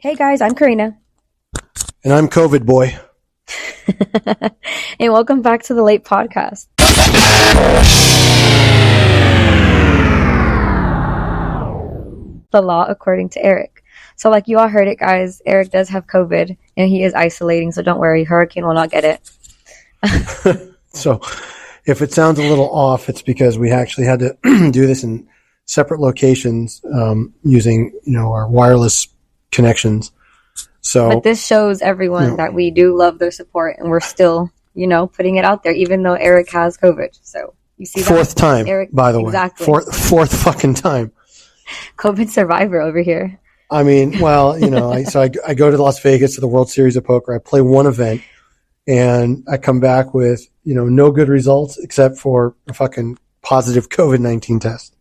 Hey guys, I'm Karina. And I'm COVID boy. And welcome back to the Late Podcast. The law according to Eric. So like you all heard it, guys, Eric does have COVID and he is isolating, so don't worry, Hurricane will not get it. So if it sounds a little off, it's because we actually had to do this in separate locations using, our wireless connections. But this shows everyone that we do love their support and we're still, putting it out there, even though Eric has COVID. So you see that? Fourth time, Eric, by the exactly. way. Fourth fucking time. COVID survivor over here. I mean, well, I go to Las Vegas to the World Series of Poker. I play one event and I come back with, no good results except for a fucking positive COVID-19 test.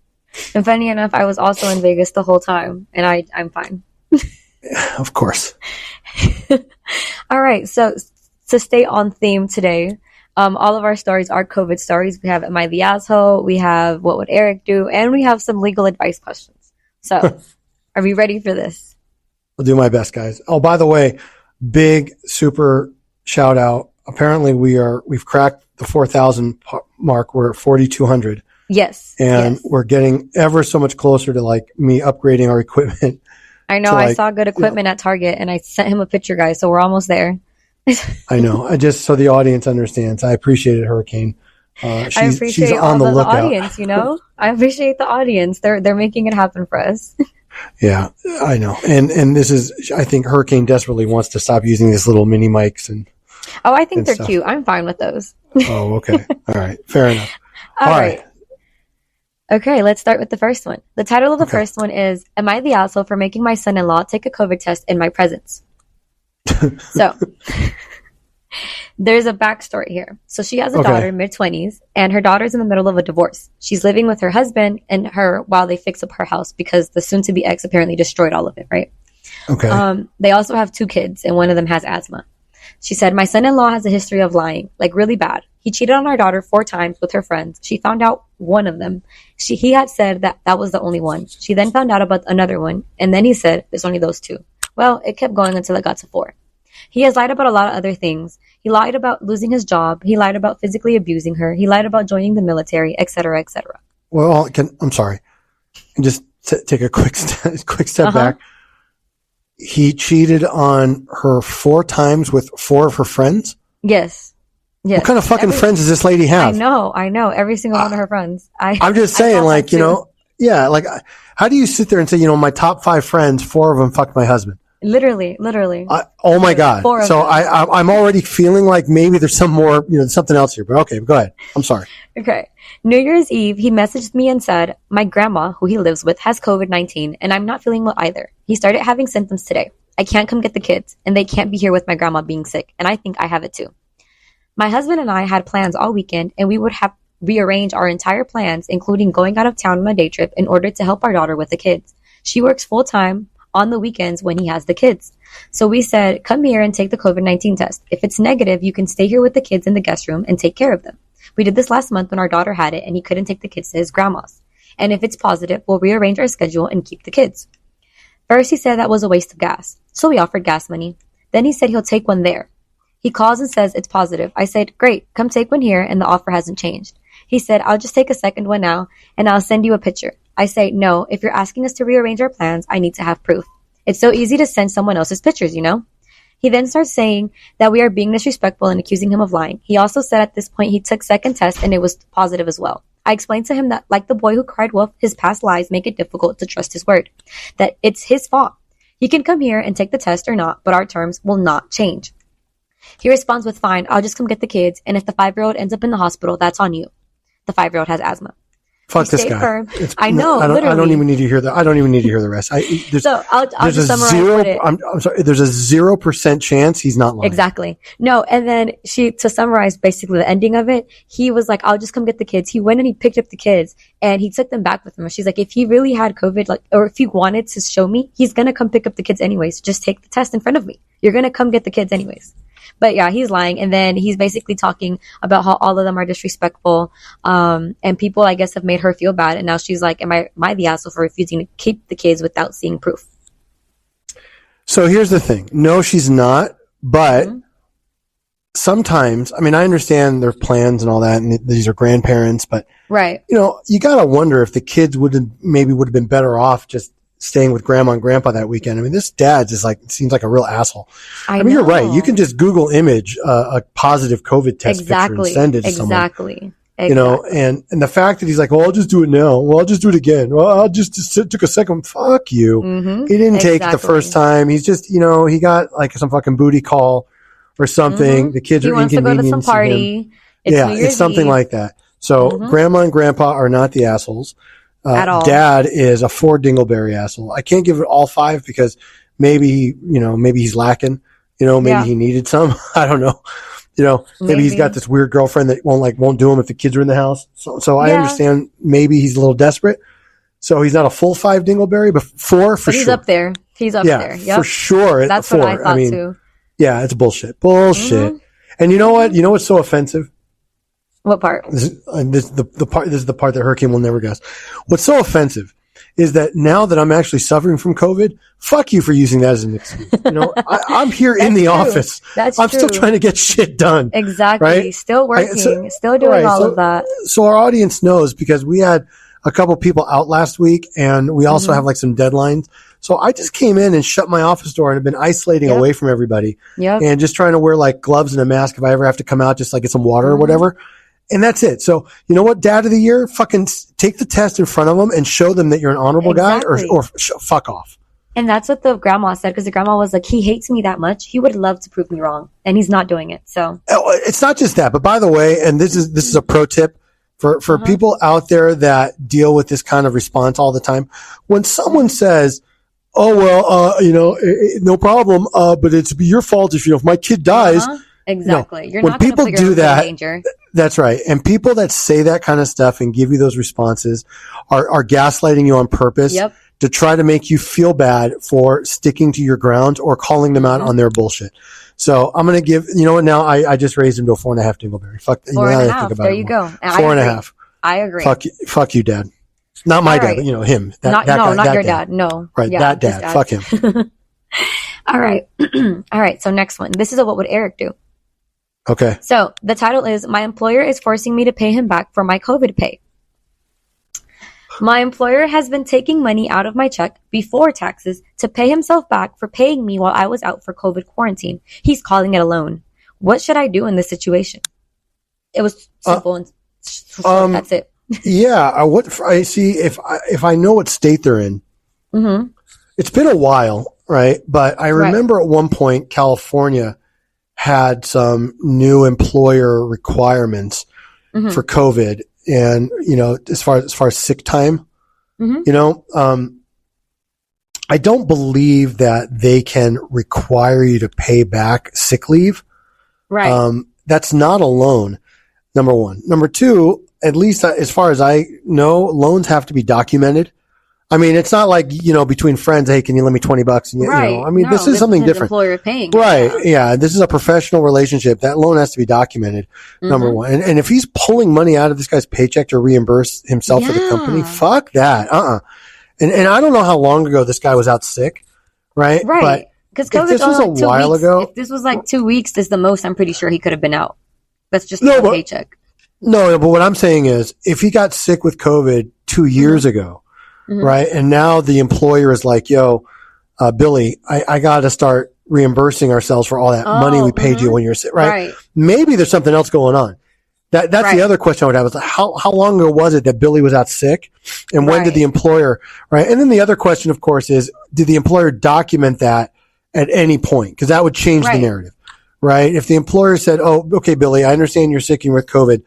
And funny enough, I was also in Vegas the whole time and I'm fine. Of course. All right. So to stay on theme today, all of our stories are COVID stories. We have Am I the Asshole? We have What Would Eric Do? And we have some legal advice questions. So are we ready for this? I'll do my best, guys. Oh, by the way, big super shout out. Apparently we've cracked the 4,000 mark. We're at 4,200. Yes. And we're getting ever so much closer to like me upgrading our equipment. I know. I saw good equipment at Target and I sent him a picture, guys. So we're almost there. I know. I just, so the audience understands. I appreciate it, Hurricane. I appreciate she's on the audience, I appreciate the audience. They're making it happen for us. Yeah, I know. And this is, I think Hurricane desperately wants to stop using these little mini mics and. Oh, I think they're stuff. Cute. I'm fine with those. Oh, okay. All right. Fair enough. All right. Okay, let's start with the first one. The title of the first one is, Am I the Asshole for Making My Son-in-Law Take a COVID Test in My Presence? So, there's a backstory here. So she has a daughter, mid-20s, and her daughter's in the middle of a divorce. She's living with her husband and her while they fix up her house because the soon-to-be ex apparently destroyed all of it, right? Okay. They also have 2 kids, and one of them has asthma. She said, my son-in-law has a history of lying, like really bad. He cheated on our daughter 4 times with her friends. She found out one of them. He had said that was the only one. She then found out about another one, and then he said, there's only those 2. Well, it kept going until it got to 4. He has lied about a lot of other things. He lied about losing his job. He lied about physically abusing her. He lied about joining the military, etc., etc. Well, I'm sorry. Just take a quick step back. He cheated on her 4 times with 4 of her friends? Yes. What kind of fucking friends does this lady have? I know. Every single one of her friends. I'm just saying, how do you sit there and say, my top 5 friends, 4 of them fucked my husband? Literally. Oh my God. So I'm already feeling like maybe there's some more, something else here, but okay, go ahead. I'm sorry. Okay. New Year's Eve, he messaged me and said, my grandma, who he lives with, has COVID-19 and I'm not feeling well either. He started having symptoms today. I can't come get the kids and they can't be here with my grandma being sick. And I think I have it too. My husband and I had plans all weekend and we would have rearranged our entire plans, including going out of town on a day trip in order to help our daughter with the kids. She works full time on the weekends when he has the kids. So we said, come here and take the COVID-19 test. If it's negative, you can stay here with the kids in the guest room and take care of them. We did this last month when our daughter had it and he couldn't take the kids to his grandma's. And if it's positive, we'll rearrange our schedule and keep the kids. First, he said that was a waste of gas. So we offered gas money. Then he said he'll take one there. He calls and says it's positive. I said, great, come take one here and the offer hasn't changed. He said, I'll just take a second one now and I'll send you a picture. I say, no, if you're asking us to rearrange our plans, I need to have proof. It's so easy to send someone else's pictures, He then starts saying that we are being disrespectful and accusing him of lying. He also said at this point he took second test and it was positive as well. I explained to him that like the boy who cried wolf, his past lies make it difficult to trust his word. That it's his fault. He can come here and take the test or not, but our terms will not change. He responds with, fine, I'll just come get the kids. And if the 5-year-old ends up in the hospital, that's on you. The 5-year-old has asthma. Fuck this guy. Firm. I know. I don't even need to hear that. I don't even need to hear the rest. I'll just summarize it. I'm sorry. There's a 0% chance he's not lying. Exactly. No. And then to summarize basically the ending of it, he was like, I'll just come get the kids. He went and he picked up the kids and he took them back with him. She's like, if he really had COVID, or if he wanted to show me, he's going to come pick up the kids anyways. Just take the test in front of me. You're going to come get the kids anyways. But yeah, he's lying. And then he's basically talking about how all of them are disrespectful. And people, I guess, have made her feel bad. And now she's like, am I the asshole for refusing to keep the kids without seeing proof? So here's the thing. No, she's not. But sometimes, I mean, I understand their plans and all that, and these are grandparents, but Right. you gotta wonder if the kids would have been better off just staying with grandma and grandpa that weekend. I mean, this dad just seems like a real asshole. I mean, you're right. You can just Google image a positive COVID test picture and send it to someone. Exactly. And the fact that he's like, well, I'll just do it now. Well, I'll just do it again. Well, I'll just took a second. Fuck you. Mm-hmm. He didn't take it the first time. He's just, he got like some fucking booty call or something. Mm-hmm. The kids he are wants to go to some inconveniencing party. him. It's something like that. So grandma and grandpa are not the assholes. At all. Dad is a 4 dingleberry asshole. I can't give it all 5 because maybe he's lacking. Maybe he needed some. I don't know. Maybe he's got this weird girlfriend that won't do him if the kids are in the house. So I understand maybe he's a little desperate. So he's not a full 5 dingleberry, but 4 for sure. He's up there. He's up there. Yep. For sure. That's 4. what I thought too. Yeah, it's bullshit. Bullshit. And you know what? You know what's so offensive? What part? This is the part that Hurricane will never guess. What's so offensive is that now that I'm actually suffering from COVID, fuck you for using that as an excuse. I'm here in the office. I'm still trying to get shit done. Exactly. Right? Still working. Still doing all of that. So our audience knows because we had a couple people out last week and we also have some deadlines. So I just came in and shut my office door and have been isolating away from everybody. And just trying to wear gloves and a mask if I ever have to come out, just get some water or whatever. And that's it. So, you know what, Dad of the Year? Fucking take the test in front of them and show them that you're an honorable guy or fuck off. And that's what the grandma said, because the grandma was like, he hates me that much. He would love to prove me wrong. And he's not doing it. So it's not just that. But by the way, and this is a pro tip for people out there that deal with this kind of response all the time. When someone says, oh, well, no problem, but it's your fault if my kid dies. Exactly. You're when not people put do that, in danger. That's right. And people that say that kind of stuff and give you those responses are gaslighting you on purpose to try to make you feel bad for sticking to your ground or calling them out on their bullshit. So I'm going to give, now I just raised him to a 4.5 dingleberry. Fuck, 4.5. There you go. 4.5. I agree. Fuck you, Dad. Not my dad, but him. Not your dad. No. Right. That dad. Fuck him. All right. All right. So next one. This is what would Eric do? Okay. So the title is, my employer is forcing me to pay him back for my COVID pay. My employer has been taking money out of my check before taxes to pay himself back for paying me while I was out for COVID quarantine. He's calling it a loan. What should I do in this situation? It was simple and short. That's it. Yeah. What I see, if I know what state they're in, it's been a while, right? But I remember at one point, California had some new employer requirements for COVID, and as far as sick time, I don't believe that they can require you to pay back sick leave. Right. That's not a loan. Number one. Number two, at least as far as I know, loans have to be documented. I mean, it's not like, between friends, hey, can you lend me $20? And, this is something different. Employer paying. Right. Yeah. This is a professional relationship. That loan has to be documented. Number one. And if he's pulling money out of this guy's paycheck to reimburse himself for the company, fuck that. And I don't know how long ago this guy was out sick. Right. Right. Because if this was a while ago, if this was 2 weeks, is the most I'm pretty sure he could have been out. That's just a paycheck. No, but what I'm saying is, if he got sick with COVID 2 years ago, right, and now the employer is like, yo, Billy, I got to start reimbursing ourselves for all that money we paid you when you're sick, right? Maybe there's something else going on. That's the other question I would have is how long ago was it that Billy was out sick, and when did the employer, right? And then the other question, of course, is did the employer document that at any point? Because that would change the narrative, right? If the employer said, oh, okay, Billy, I understand you're sick and with COVID.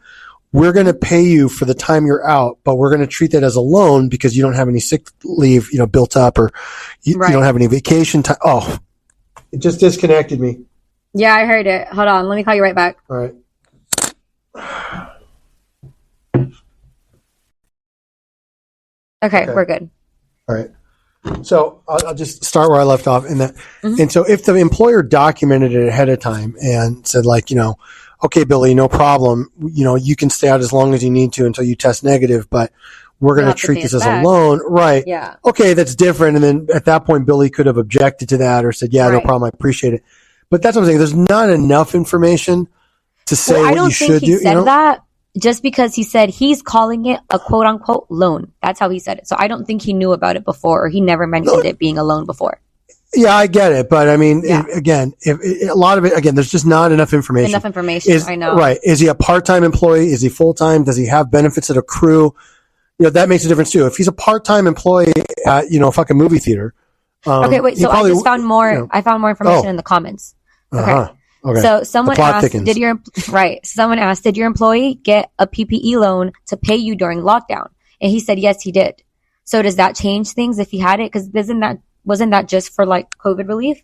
We're going to pay you for the time you're out, but we're going to treat that as a loan because you don't have any sick leave, built up, or you don't have any vacation time. Oh, it just disconnected me. Yeah, I heard it. Hold on. Let me call you right back. All right. Okay, we're good. All right. So I'll just start where I left off in that. And so if the employer documented it ahead of time and said okay, Billy, no problem. You can stay out as long as you need to until you test negative, but we're going You'll to have to treat pay this us as a back. loan. Right. Yeah. Okay, that's different. And then at that point, Billy could have objected to that or said, yeah, no Right. problem. I appreciate it. But that's what I'm saying. There's not enough information to say Well, I what don't you think should he do. said that just because he said he's calling it a quote unquote loan. That's how he said it. So I don't think he knew about it before, or he never mentioned it being a loan before. Yeah, I get it. But I mean, Yeah. a lot of it, again, there's just not enough information. Enough information. I know. Right. Is he a part-time employee? Is he full-time? Does he have benefits that accrue? That makes a difference too. If he's a part-time employee at, a fucking movie theater. Okay, wait. So I just found more. I found more information in the comments. Okay. Uh-huh. Okay. So someone asked, thickens. Someone asked, did your employee get a PPE loan to pay you during lockdown? And he said, yes, he did. So does that change things if he had it? Because wasn't that just for like COVID relief?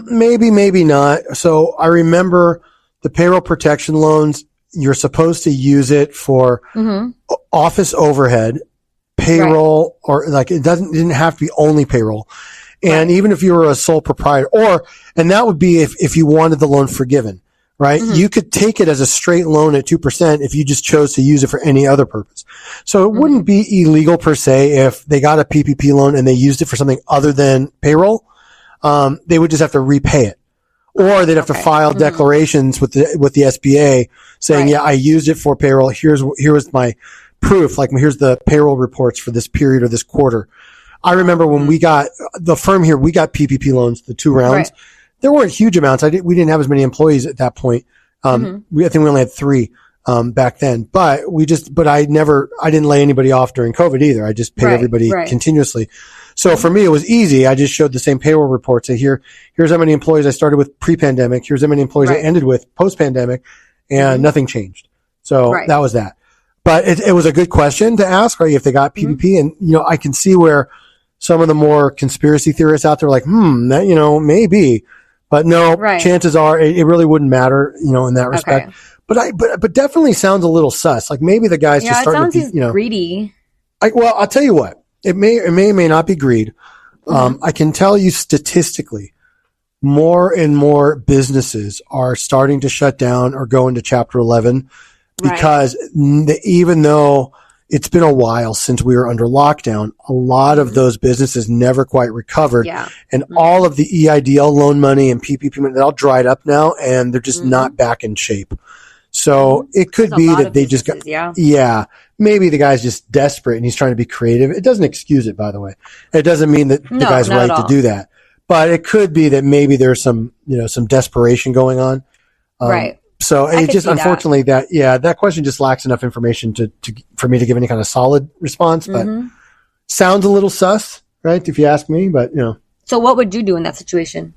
Maybe not. So I remember the payroll protection loans. You're supposed to use it for office overhead, payroll, or like it didn't have to be only payroll. And even if you were a sole proprietor, and that would be if you wanted the loan forgiven, right? You could take it as a straight loan at 2% if you just chose to use it for any other purpose. So it wouldn't be illegal per se if they got a PPP loan and they used it for something other than payroll. They would just have to repay it. Or they'd have to file declarations with the SBA saying, yeah, I used it for payroll. Here was my proof. Like, here's the payroll reports for this period or this quarter. I remember when we got the firm here, we got PPP loans, the 2 rounds. Right. There weren't huge amounts. We didn't have as many employees at that point. I think we only had 3, back then, but I didn't lay anybody off during COVID either. I just paid everybody continuously. So for me, it was easy. I just showed the same payroll report. Say here's how many employees I started with pre-pandemic. Here's how many employees I ended with post-pandemic, and nothing changed. So that was that. But it was a good question to ask, right? If they got PPP, and I can see where some of the more conspiracy theorists out there are like, that, maybe, but no, chances are it really wouldn't matter, in that respect. Okay. But definitely sounds a little sus. Like maybe the guy's just starting to be, greedy. I'll tell you what, it may or may not be greed. I can tell you statistically, more and more businesses are starting to shut down or go into Chapter 11 because even though it's been a while since we were under lockdown, a lot of those businesses never quite recovered. Yeah. And all of the EIDL loan money and PPP money, they're all dried up now and they're just not back in shape. So it could be that they just got, maybe the guy's just desperate and he's trying to be creative. It doesn't excuse it, by the way. It doesn't mean that the guy's right to do that, but it could be that maybe there's some desperation going on. Right. So it just, unfortunately, that question just lacks enough information for me to give any kind of solid response, but sounds a little sus, right? If you ask me, but So what would you do in that situation?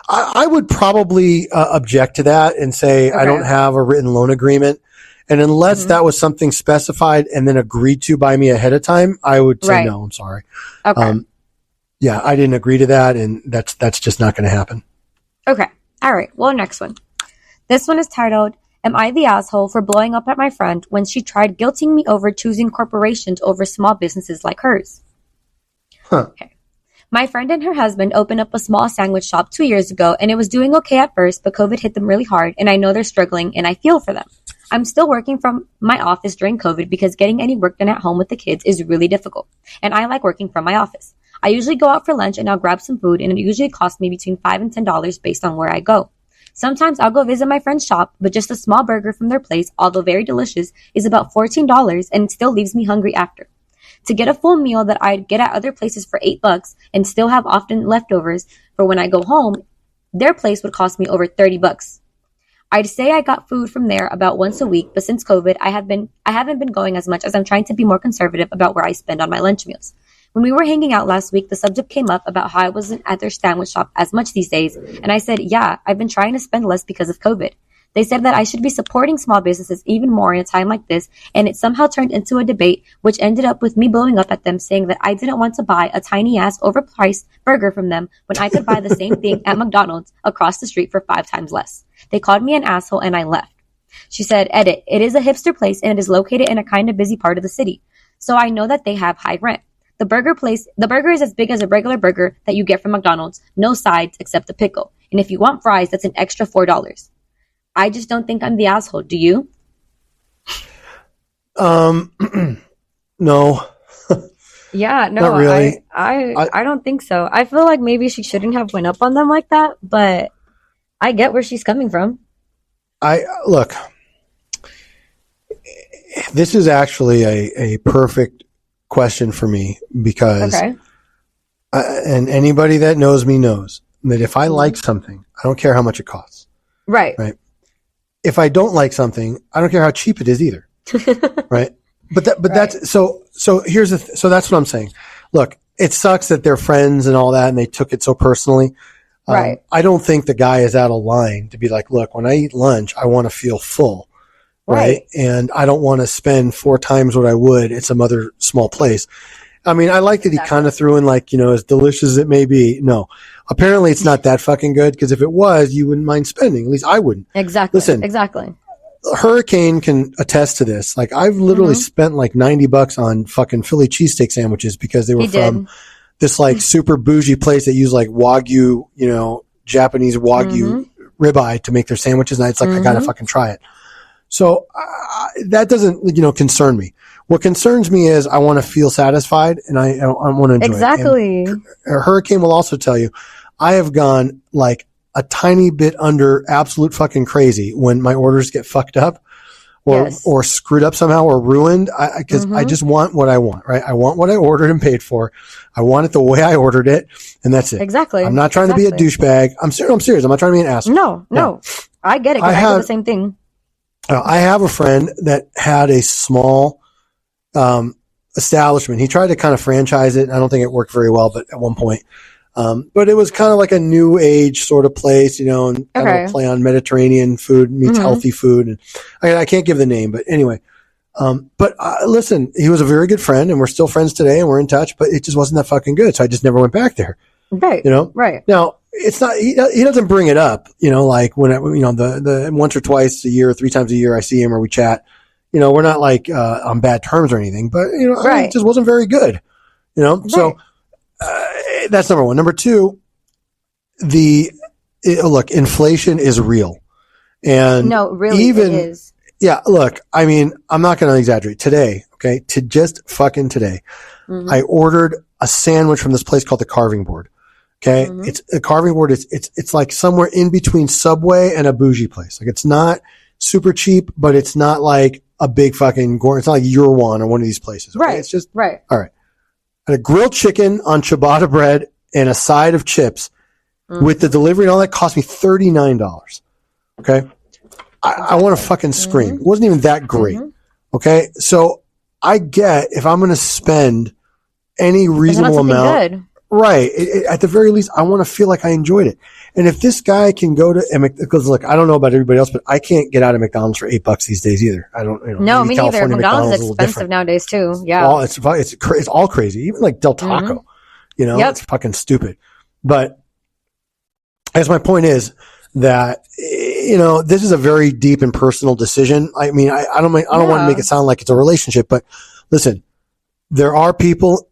I would probably object to that and say, I don't have a written loan agreement. And unless that was something specified and then agreed to by me ahead of time, I would say, no, I'm sorry. Okay. I didn't agree to that. And that's just not going to happen. Okay. All right. Well, next one. This one is titled, Am I the asshole for blowing up at my friend when she tried guilting me over choosing corporations over small businesses like hers? Okay. My friend and her husband opened up a small sandwich shop 2 years ago, and it was doing okay at first, but COVID hit them really hard, and I know they're struggling, and I feel for them. I'm still working from my office during COVID because getting any work done at home with the kids is really difficult, and I like working from my office. I usually go out for lunch, and I'll grab some food, and it usually costs me between $5 and $10 based on where I go. Sometimes I'll go visit my friend's shop, but just a small burger from their place, although very delicious, is about $14 and it still leaves me hungry after. To get a full meal that I'd get at other places for $8 and still have often leftovers for when I go home, their place would cost me over $30. I'd say I got food from there about once a week, but since COVID, I haven't been going as much as I'm trying to be more conservative about where I spend on my lunch meals. When we were hanging out last week, the subject came up about how I wasn't at their sandwich shop as much these days, and I said, yeah, I've been trying to spend less because of COVID. They said that I should be supporting small businesses even more in a time like this, and it somehow turned into a debate, which ended up with me blowing up at them saying that I didn't want to buy a tiny-ass, overpriced burger from them when I could buy the same thing at McDonald's across the street for 5 times less. They called me an asshole, and I left. She said, edit, it is a hipster place, and it is located in a kind of busy part of the city, so I know that they have high rent. The burger is as big as a regular burger that you get from McDonald's, no sides except the pickle. And if you want fries, that's an extra $4. I just don't think I'm the asshole. Do you? No. Yeah, no, Not really. I don't think so. I feel like maybe she shouldn't have went up on them like that, but I get where she's coming from. Look, this is actually a perfect question for me because, Okay. and anybody that knows me knows that if I like something, I don't care how much it costs. Right. Right. If I don't like something, I don't care how cheap it is either. Right. But that's so here's so that's what I'm saying. Look, it sucks that they're friends and all that and they took it so personally. Right. I don't think the guy is out of line to be like, look, when I eat lunch, I want to feel full. Right. And I don't want to spend 4 times what I would at some other small place. I mean, I like that he kind of threw in like, as delicious as it may be. No, apparently it's not that fucking good because if it was, you wouldn't mind spending. At least I wouldn't. Exactly. Listen, exactly. Hurricane can attest to this. Like I've literally spent like $90 on fucking Philly cheesesteak sandwiches because they were from this like super bougie place that used like Wagyu, Japanese Wagyu ribeye to make their sandwiches. And it's like, I gotta fucking try it. So that doesn't, concern me. What concerns me is I want to feel satisfied and I want to enjoy it. Exactly. Hurricane will also tell you, I have gone like a tiny bit under absolute fucking crazy when my orders get fucked up or screwed up somehow or ruined. Cause I just want what I want, right? I want what I ordered and paid for. I want it the way I ordered it. And that's it. Exactly. I'm not trying to be a douchebag. I'm serious. I'm not trying to be an asshole. No. I get it. I do the same thing. I have a friend that had a small, establishment. He tried to kind of franchise it. I don't think it worked very well, but at one point, but it was kind of like a new age sort of place, and kind of a play on Mediterranean food meets healthy food. And I can't give the name, but anyway. But listen, he was a very good friend and we're still friends today and we're in touch, but it just wasn't that fucking good. So I just never went back there. Right. Right. Now it's not, he doesn't bring it up, like when, the once or twice a year, 3 times a year, I see him or we chat, we're not like, on bad terms or anything, but it just wasn't very good, so, that's number one. Number two, look, inflation is real. And no, really, it is. Yeah, look, I mean, I'm not going to exaggerate. Today, okay, just fucking today, I ordered a sandwich from this place called the Carving Board. Okay, it's a Carving Board. It's like somewhere in between Subway and a bougie place. Like it's not super cheap, but it's not like a big fucking gore. It's not like Your One or one of these places. Okay? Right. It's just all right. And a grilled chicken on ciabatta bread and a side of chips with the delivery and all that cost me $39. Okay. I want to fucking scream. It wasn't even that great. Okay. So I get if I'm going to spend any reasonable amount. Good. Right. At the very least, I want to feel like I enjoyed it. And if this guy can go to, because look, I don't know about everybody else, but I can't get out of McDonald's for $8 these days either. I don't, no, me neither. McDonald's is expensive nowadays too. Yeah. It's all crazy. Even like Del Taco, it's fucking stupid. But I guess my point is that, this is a very deep and personal decision. I mean, I don't want to make it sound like it's a relationship, but listen, there are people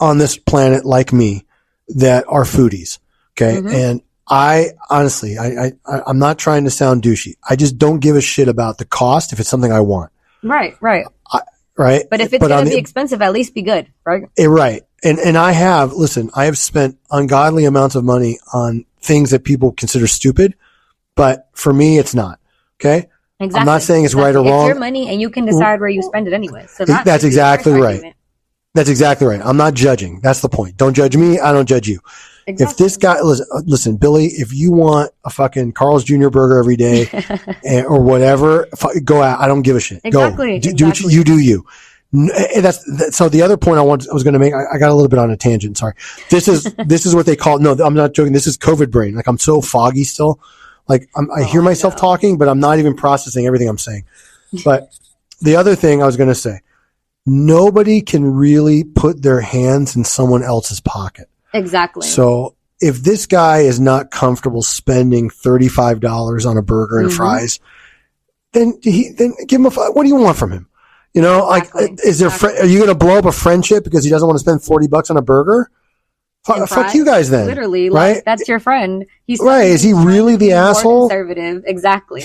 on this planet like me that are foodies. Okay. And I honestly, I'm not trying to sound douchey. I just don't give a shit about the cost if it's something I want. Right. Right. Right. But if it's going to be expensive, at least be good. Right. Right. And I have spent ungodly amounts of money on things that people consider stupid, but for me, it's not. Okay. Exactly. I'm not saying it's right or wrong. It's your money and you can decide where you spend it anyway. So that's exactly right. That's exactly right. I'm not judging. That's the point. Don't judge me. I don't judge you. Exactly. If this guy, listen, Billy, if you want a fucking Carl's Jr. burger every day or whatever, go out. I don't give a shit. Exactly. Go. Do what you do you. So the other point I was going to make, I got a little bit on a tangent. Sorry. This is what they call, no, I'm not joking. This is COVID brain. Like I'm so foggy still. Like I hear myself talking, but I'm not even processing everything I'm saying. But the other thing I was going to say, nobody can really put their hands in someone else's pocket. Exactly. So if this guy is not comfortable spending $35 on a burger and fries, then give him what do you want from him? Exactly. Are you going to blow up a friendship because he doesn't want to spend $40 on a burger? Fuck you guys then. Literally, right? Like, that's your friend. He's right. Is he really the asshole? Conservative. Exactly.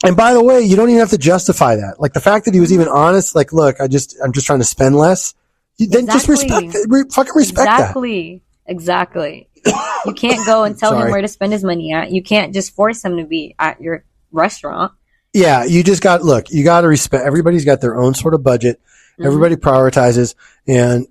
And by the way, you don't even have to justify that. Like the fact that he was even honest, like, look, I'm just trying to spend less. Then just fucking respect that. Exactly. You can't go and tell him where to spend his money at. You can't just force him to be at your restaurant. Yeah, you got to respect. Everybody's got their own sort of budget. Mm-hmm. Everybody prioritizes, and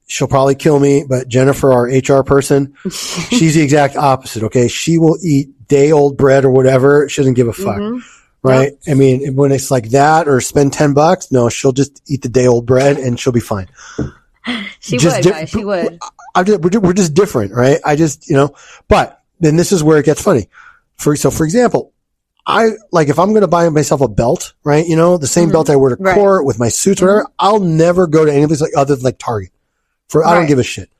she'll probably kill me, but Jennifer, our HR person, she's the exact opposite. Okay, she will eat day old bread or whatever. She doesn't give a fuck. Mm-hmm. Right? Yep. I mean, when it's like that or spend $10, no, she'll just eat the day old bread and she'll be fine. She would. We're just different, right? But then this is where it gets funny. For example, if I'm going to buy myself a belt, right? The same belt I wear to court with my suits, or whatever, I'll never go to any place other than like Target. I don't give a shit.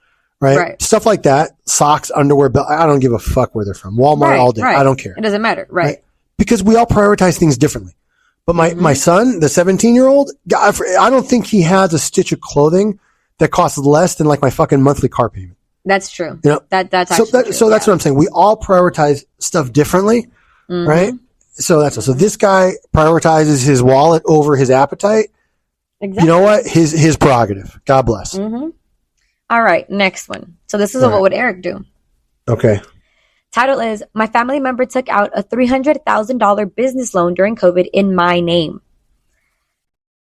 Right? Stuff like that, socks, underwear, belt, I don't give a fuck where they're from. Walmart all day. I don't care. It doesn't matter. Right? Because we all prioritize things differently. But my son, the 17-year-old, I don't think he has a stitch of clothing that costs less than like my fucking monthly car payment. That's true. That's actually true. So that's what I'm saying. We all prioritize stuff differently, right? So so this guy prioritizes his wallet over his appetite. Exactly. You know what? His prerogative. God bless. Mm-hmm. All right, next one. So this is what would Eric do? Okay. Title is, my family member took out a $300,000 business loan during COVID in my name.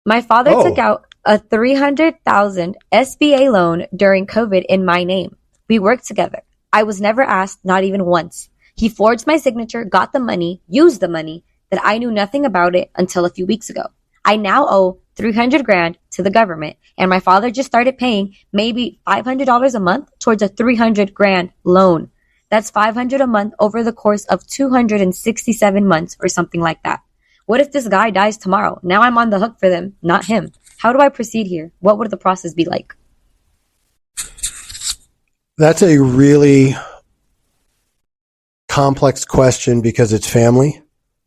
My father took out a $300,000 SBA loan during COVID in my name. We worked together. I was never asked, not even once. He forged my signature, got the money, used the money, that I knew nothing about it until a few weeks ago. I now owe $300,000 to the government, and my father just started paying maybe $500 a month towards a $300,000 loan. That's $500 a month over the course of 267 months or something like that. What if this guy dies tomorrow? Now I'm on the hook for them, not him. How do I proceed here? What would the process be like? That's a really complex question because it's family.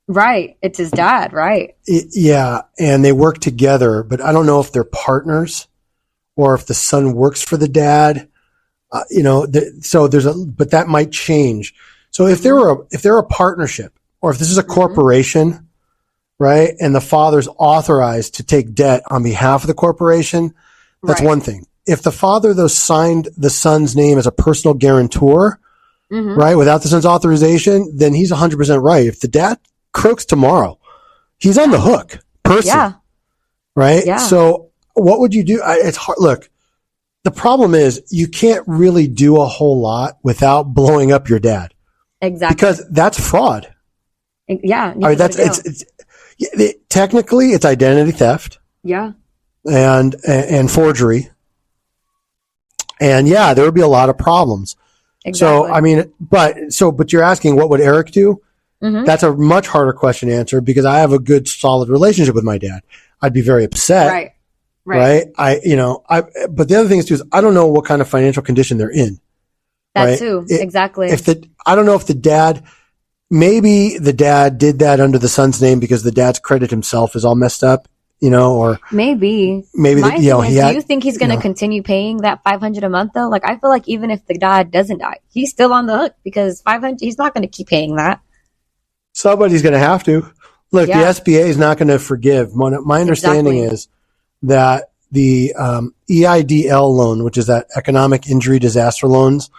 Right. It's his dad, right? Yeah. And they work together, but I don't know if they're partners or if the son works for the dad. But that might change. So if they're a partnership or if this is a corporation, right? And the father's authorized to take debt on behalf of the corporation, that's one thing. If the father, though, signed the son's name as a personal guarantor, right, without the son's authorization, then he's 100% right. If the dad croaks tomorrow, he's on the hook, personally. Yeah. Right? Yeah. So what would you do? It's hard. Look. The problem is you can't really do a whole lot without blowing up your dad. Exactly. Because that's fraud. Yeah. I mean, technically it's identity theft. Yeah. And forgery. And yeah, there would be a lot of problems. Exactly. So, I mean, but you're asking what would Eric do? Mm-hmm. That's a much harder question to answer because I have a good solid relationship with my dad. I'd be very upset. Right. But the other thing is I don't know what kind of financial condition they're in. That too. Exactly. I don't know if maybe the dad did that under the son's name because the dad's credit himself is all messed up, or maybe, do you think he's going to continue paying that $500 a month though? Like, I feel like even if the dad doesn't die, he's still on the hook because $500, he's not going to keep paying that. Somebody's going to have to. Look, the SBA is not going to forgive. My understanding is that the EIDL loan, which is that economic injury disaster loans,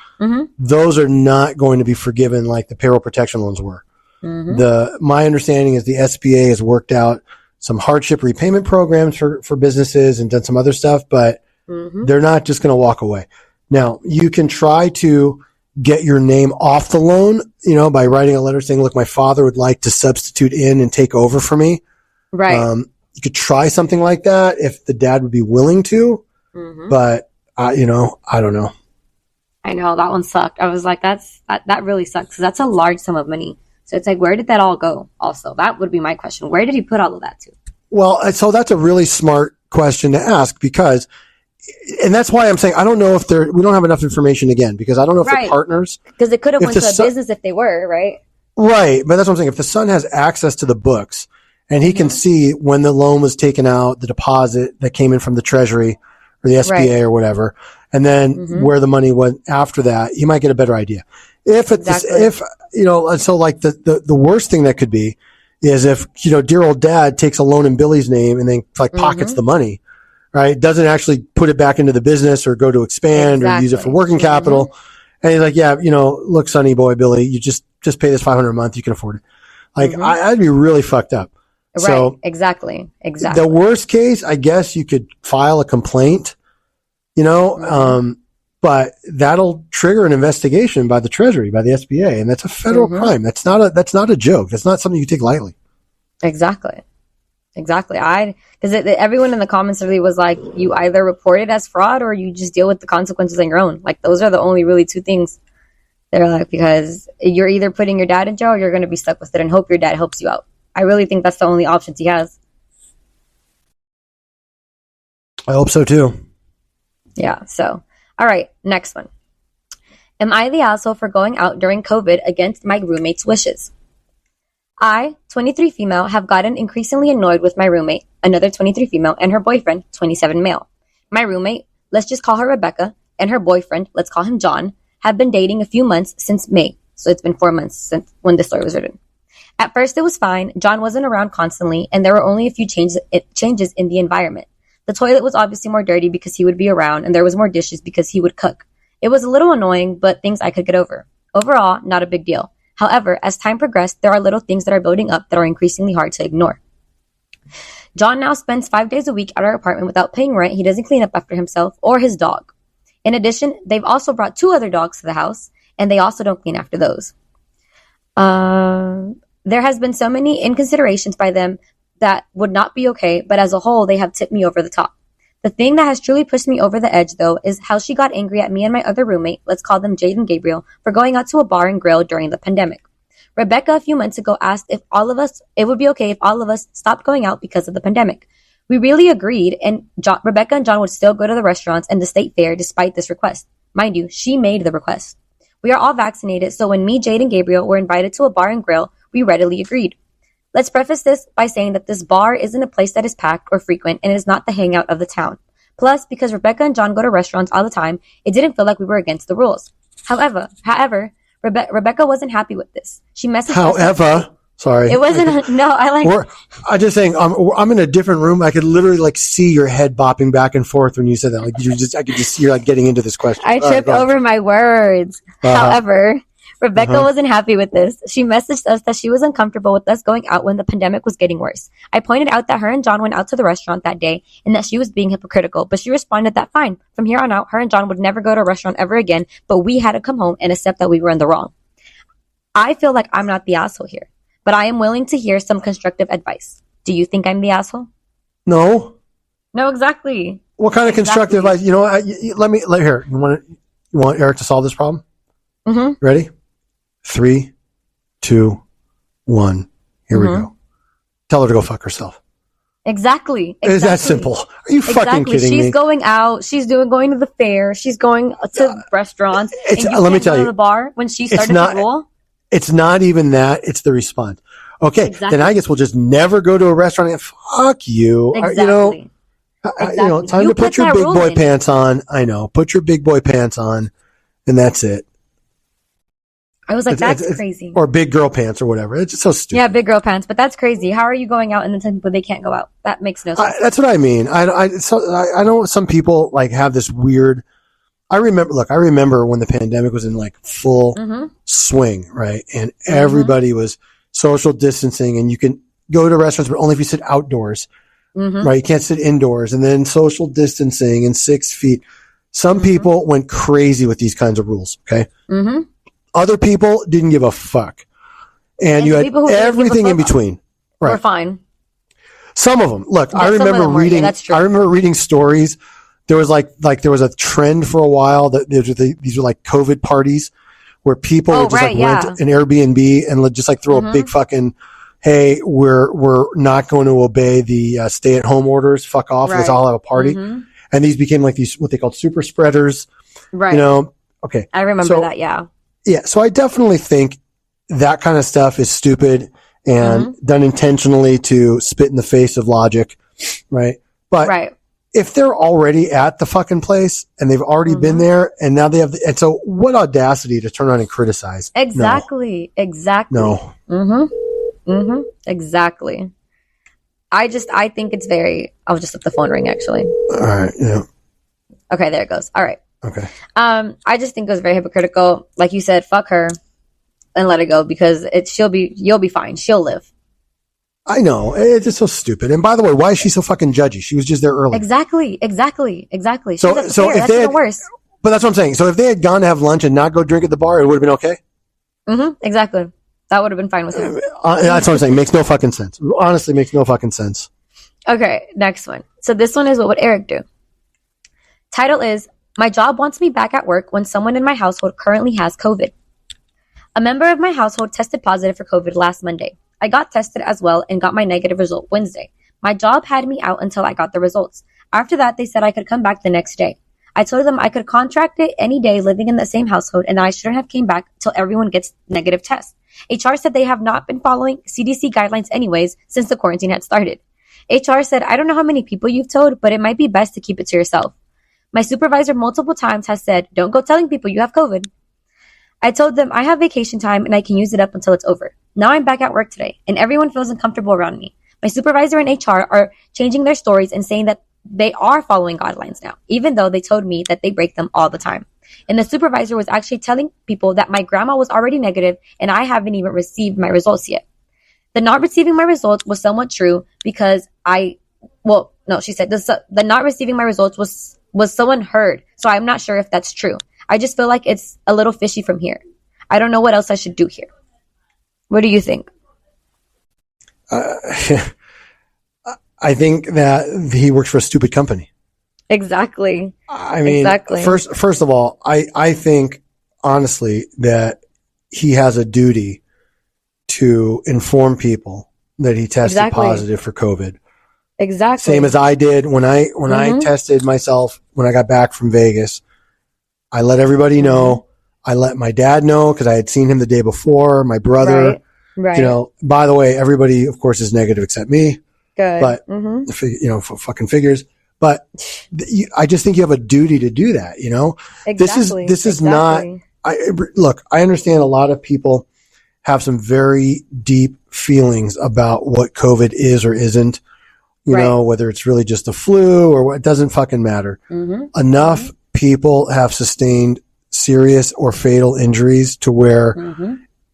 those are not going to be forgiven like the payroll protection loans were. My understanding is the SBA has worked out some hardship repayment programs for businesses and done some other stuff, but they're not just going to walk away. Now, you can try to get your name off the loan, by writing a letter saying, look, my father would like to substitute in and take over for me. Right. You could try something like that if the dad would be willing to, but I don't know. I know that one sucked. I was like, that really sucks. That's a large sum of money. So it's like, where did that all go? Also, that would be my question. Where did he put all of that to? Well, so that's a really smart question to ask and that's why I'm saying I don't know if we don't have enough information again because I don't know if they're partners. Because it could have went to a business if they were, right? Right. But that's what I'm saying. If the son has access to the books, and he can see when the loan was taken out, the deposit that came in from the Treasury or the SBA or whatever, and then where the money went after that, he might get a better idea. So like the worst thing that could be is if, dear old dad takes a loan in Billy's name and then like pockets the money, right? Doesn't actually put it back into the business or go to expand or use it for working capital. And he's like, yeah, look, sonny boy, Billy, you just pay this $500 a month. You can afford it. Like I'd be really fucked up. Right. So exactly. The worst case, I guess you could file a complaint, but that'll trigger an investigation by the Treasury, by the SBA, and that's a federal crime. That's not a joke. That's not something you take lightly. Exactly. Because everyone in the comments really was like, you either report it as fraud or you just deal with the consequences on your own. Like those are the only really two things. They're like, because you're either putting your dad in jail or you're going to be stuck with it and hope your dad helps you out. I really think that's the only options he has. I hope so too. Yeah. So. All right, next one. Am I the asshole for going out during COVID against my roommate's wishes? I, 23 female, have gotten increasingly annoyed with my roommate, another 23 female, and her boyfriend, 27 male. My roommate, let's just call her Rebecca, and her boyfriend, let's call him John, have been dating a few months since May. So it's been 4 months since when this story was written. At first it was fine. John wasn't around constantly, and there were only a few changes in the environment. The toilet was obviously more dirty because he would be around, and there was more dishes because he would cook. It was a little annoying, but things I could get over. Overall, not a big deal. However, as time progressed, there are little things that are building up that are increasingly hard to ignore. John now spends 5 days a week at our apartment without paying rent. He doesn't clean up after himself or his dog. In addition, they've also brought 2 other dogs to the house, and they also don't clean after those. There has been so many inconsiderations by them that would not be okay, but as a whole, they have tipped me over the top. The thing that has truly pushed me over the edge, though, is how she got angry at me and my other roommate, let's call them Jade and Gabriel, for going out to a bar and grill during the pandemic. Rebecca, a few months ago, asked if it would be okay if all of us stopped going out because of the pandemic. We really agreed, and Rebecca and John would still go to the restaurants and the state fair despite this request. Mind you, she made the request. We are all vaccinated, so when me, Jade, and Gabriel were invited to a bar and grill, we readily agreed. Let's preface this by saying that this bar isn't a place that is packed or frequent, and it is not the hangout of the town. Plus, because Rebecca and John go to restaurants all the time, it didn't feel like we were against the rules. However, Rebecca wasn't happy with this. She messaged us. Sorry. It wasn't, no, I'm just saying, I'm in a different room. I could literally see your head bopping back and forth when you said that. I could just see you're getting into this question. I tripped over my words. However, Rebecca wasn't happy with this. She messaged us that she was uncomfortable with us going out when the pandemic was getting worse. I pointed out that her and John went out to the restaurant that day and that she was being hypocritical, but she responded that fine. From here on out, her and John would never go to a restaurant ever again, but we had to come home and accept that we were in the wrong. I feel like I'm not the asshole here, but I am willing to hear some constructive advice. Do you think I'm the asshole? No. No, exactly. What kind of constructive advice? Let me here. You want Eric to solve this problem? Mm-hmm. Ready? 3, 2, 1. Here we go. Tell her to go fuck herself. Exactly. Is that simple? Are you fucking kidding me? She's going out. She's going to the fair. She's going to restaurants. Let me tell you, the bar when she started the rule. It's not even that. It's the response. Okay, then I guess we'll just never go to a restaurant and fuck you. Exactly. Time to put your big boy pants on. I know. Put your big boy pants on, and that's it. I was like, that's crazy. Or big girl pants or whatever. It's just so stupid. Yeah, big girl pants, but that's crazy. How are you going out and then telling people they can't go out? That makes no sense. That's what I mean. I know some people have this weird. I remember when the pandemic was in full swing, right? And everybody was social distancing, and you can go to restaurants, but only if you sit outdoors, right? You can't sit indoors, and then social distancing and 6 feet. Some people went crazy with these kinds of rules. Okay. Mm-hmm. Other people didn't give a fuck. And you had everything in between. Right. We're fine. Some of them. Look, I remember reading stories. There was there was a trend for a while that these were COVID parties where people would just rent an Airbnb and just throw a big fucking, hey, we're not going to obey the stay at home orders. Fuck off. Let's all have a party. Mm-hmm. And these became these, what they called super spreaders. Right. Okay. I remember that. Yeah. Yeah, so I definitely think that kind of stuff is stupid and done intentionally to spit in the face of logic, right? But if they're already at the fucking place and they've already been there and now they have and so what audacity to turn around and criticize? Exactly. No. Mm-hmm. Exactly. I think it's very, I'll just let the phone ring actually. All right. Yeah. Okay, there it goes. All right. Okay. I just think it was very hypocritical. Like you said, fuck her and let it go because you'll be fine. She'll live. I know. It's just so stupid. And by the way, why is she so fucking judgy? She was just there early. Exactly. So if that's even worse. But that's what I'm saying. So if they had gone to have lunch and not go drink at the bar, it would have been okay? Exactly. That would have been fine with him. That's what I'm saying. Makes no fucking sense. Honestly, makes no fucking sense. Okay, next one. So this one is what would Eric do? Title is, my job wants me back at work when someone in my household currently has COVID. A member of my household tested positive for COVID last Monday. I got tested as well and got my negative result Wednesday. My job had me out until I got the results. After that, they said I could come back the next day. I told them I could contract it any day living in the same household and that I shouldn't have came back till everyone gets negative tests. HR said they have not been following CDC guidelines anyways since the quarantine had started. HR said, I don't know how many people you've told, but it might be best to keep it to yourself. My supervisor multiple times has said, don't go telling people you have COVID. I told them I have vacation time and I can use it up until it's over. Now I'm back at work today and everyone feels uncomfortable around me. My supervisor and HR are changing their stories and saying that they are following guidelines now, even though they told me that they break them all the time. And the supervisor was actually telling people that my grandma was already negative and I haven't even received my results yet. The not receiving my results was somewhat true because she said the not receiving my results was someone heard. So I'm not sure if that's true. I just feel like it's a little fishy from here. I don't know what else I should do here. What do you think? I think that he works for a stupid company. Exactly. I mean, first of all, I think honestly that he has a duty to inform people that he tested positive for COVID. Exactly. Same as I did when I tested myself when I got back from Vegas. I let everybody know. I let my dad know because I had seen him the day before. My brother. Right. You know, by the way, everybody, of course, is negative except me. Good. But, for fucking figures. But I just think you have a duty to do that, you know? Exactly. This is not, look, I understand a lot of people have some very deep feelings about what COVID is or isn't, you know, whether it's really just the flu or what, it doesn't fucking matter. Enough people have sustained serious or fatal injuries to where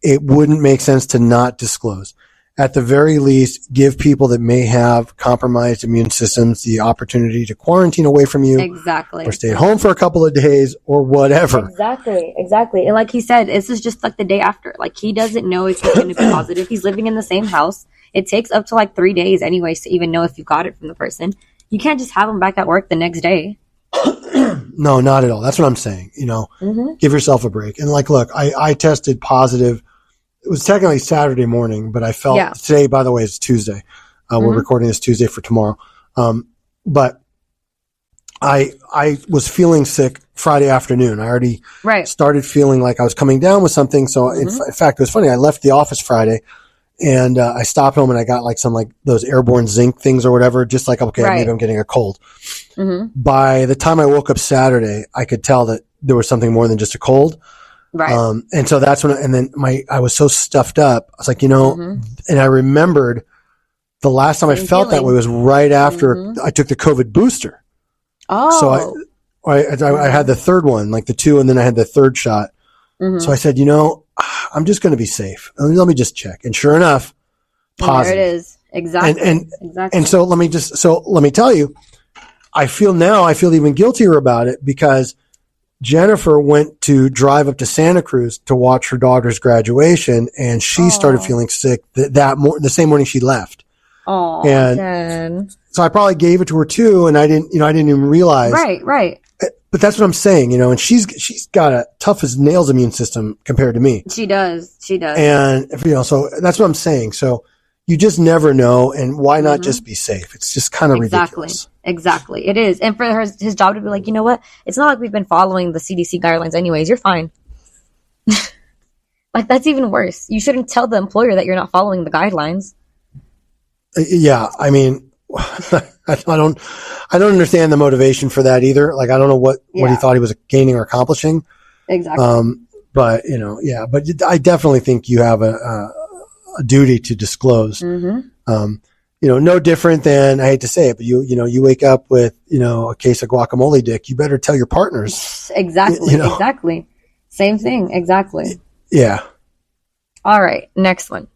it wouldn't make sense to not disclose. At the very least, give people that may have compromised immune systems the opportunity to quarantine away from you. Exactly. Or stay at home for a couple of days or whatever. Exactly. And like he said, this is just like the day after. Like he doesn't know if he's going to be positive. He's living in the same house. It takes up to like 3 days anyways to even know if you got it from the person. You can't just have him back at work the next day. No, not at all. That's what I'm saying. You know, give yourself a break. And like, look, I tested positive. It was technically Saturday morning, but I felt today, by the way, it's Tuesday. We're recording this Tuesday for tomorrow. But I was feeling sick Friday afternoon. I already started feeling like I was coming down with something. So in fact, it was funny. I left the office Friday and I stopped home and I got like some like those airborne zinc things or whatever, just like, okay, maybe I'm getting a cold. By the time I woke up Saturday, I could tell that there was something more than just a cold. Right. And so that's when, I was so stuffed up. I was like, you know, and I remembered the last time I felt that way was right after I took the COVID booster. Oh. So I had the third one, like the 2, and then I had the third shot. So I said, you know, I'm just going to be safe. Let me just check. And sure enough, positive. There it is. Exactly. And so let me tell you, I feel even guiltier about it because Jennifer went to drive up to Santa Cruz to watch her daughter's graduation, and she started feeling sick the same morning she left. Oh, and so I probably gave it to her too, and I didn't even realize. Right. But that's what I'm saying, you know. And she's got a tough as nails immune system compared to me. She does. And so that's what I'm saying. So you just never know, and why not just be safe? It's just kind of ridiculous. Exactly. It is. And for his job to be like, you know what? It's not like we've been following the CDC guidelines anyways. You're fine. Like, that's even worse. You shouldn't tell the employer that you're not following the guidelines. Yeah. I mean, I don't understand the motivation for that either. Like, I don't know what he thought he was gaining or accomplishing. Exactly. But, you know, but I definitely think you have a a duty to disclose. No different than, I hate to say it, but you wake up with, a case of guacamole dick, you better tell your partners. Exactly. Exactly. Same thing. Exactly. Yeah. All right. Next one.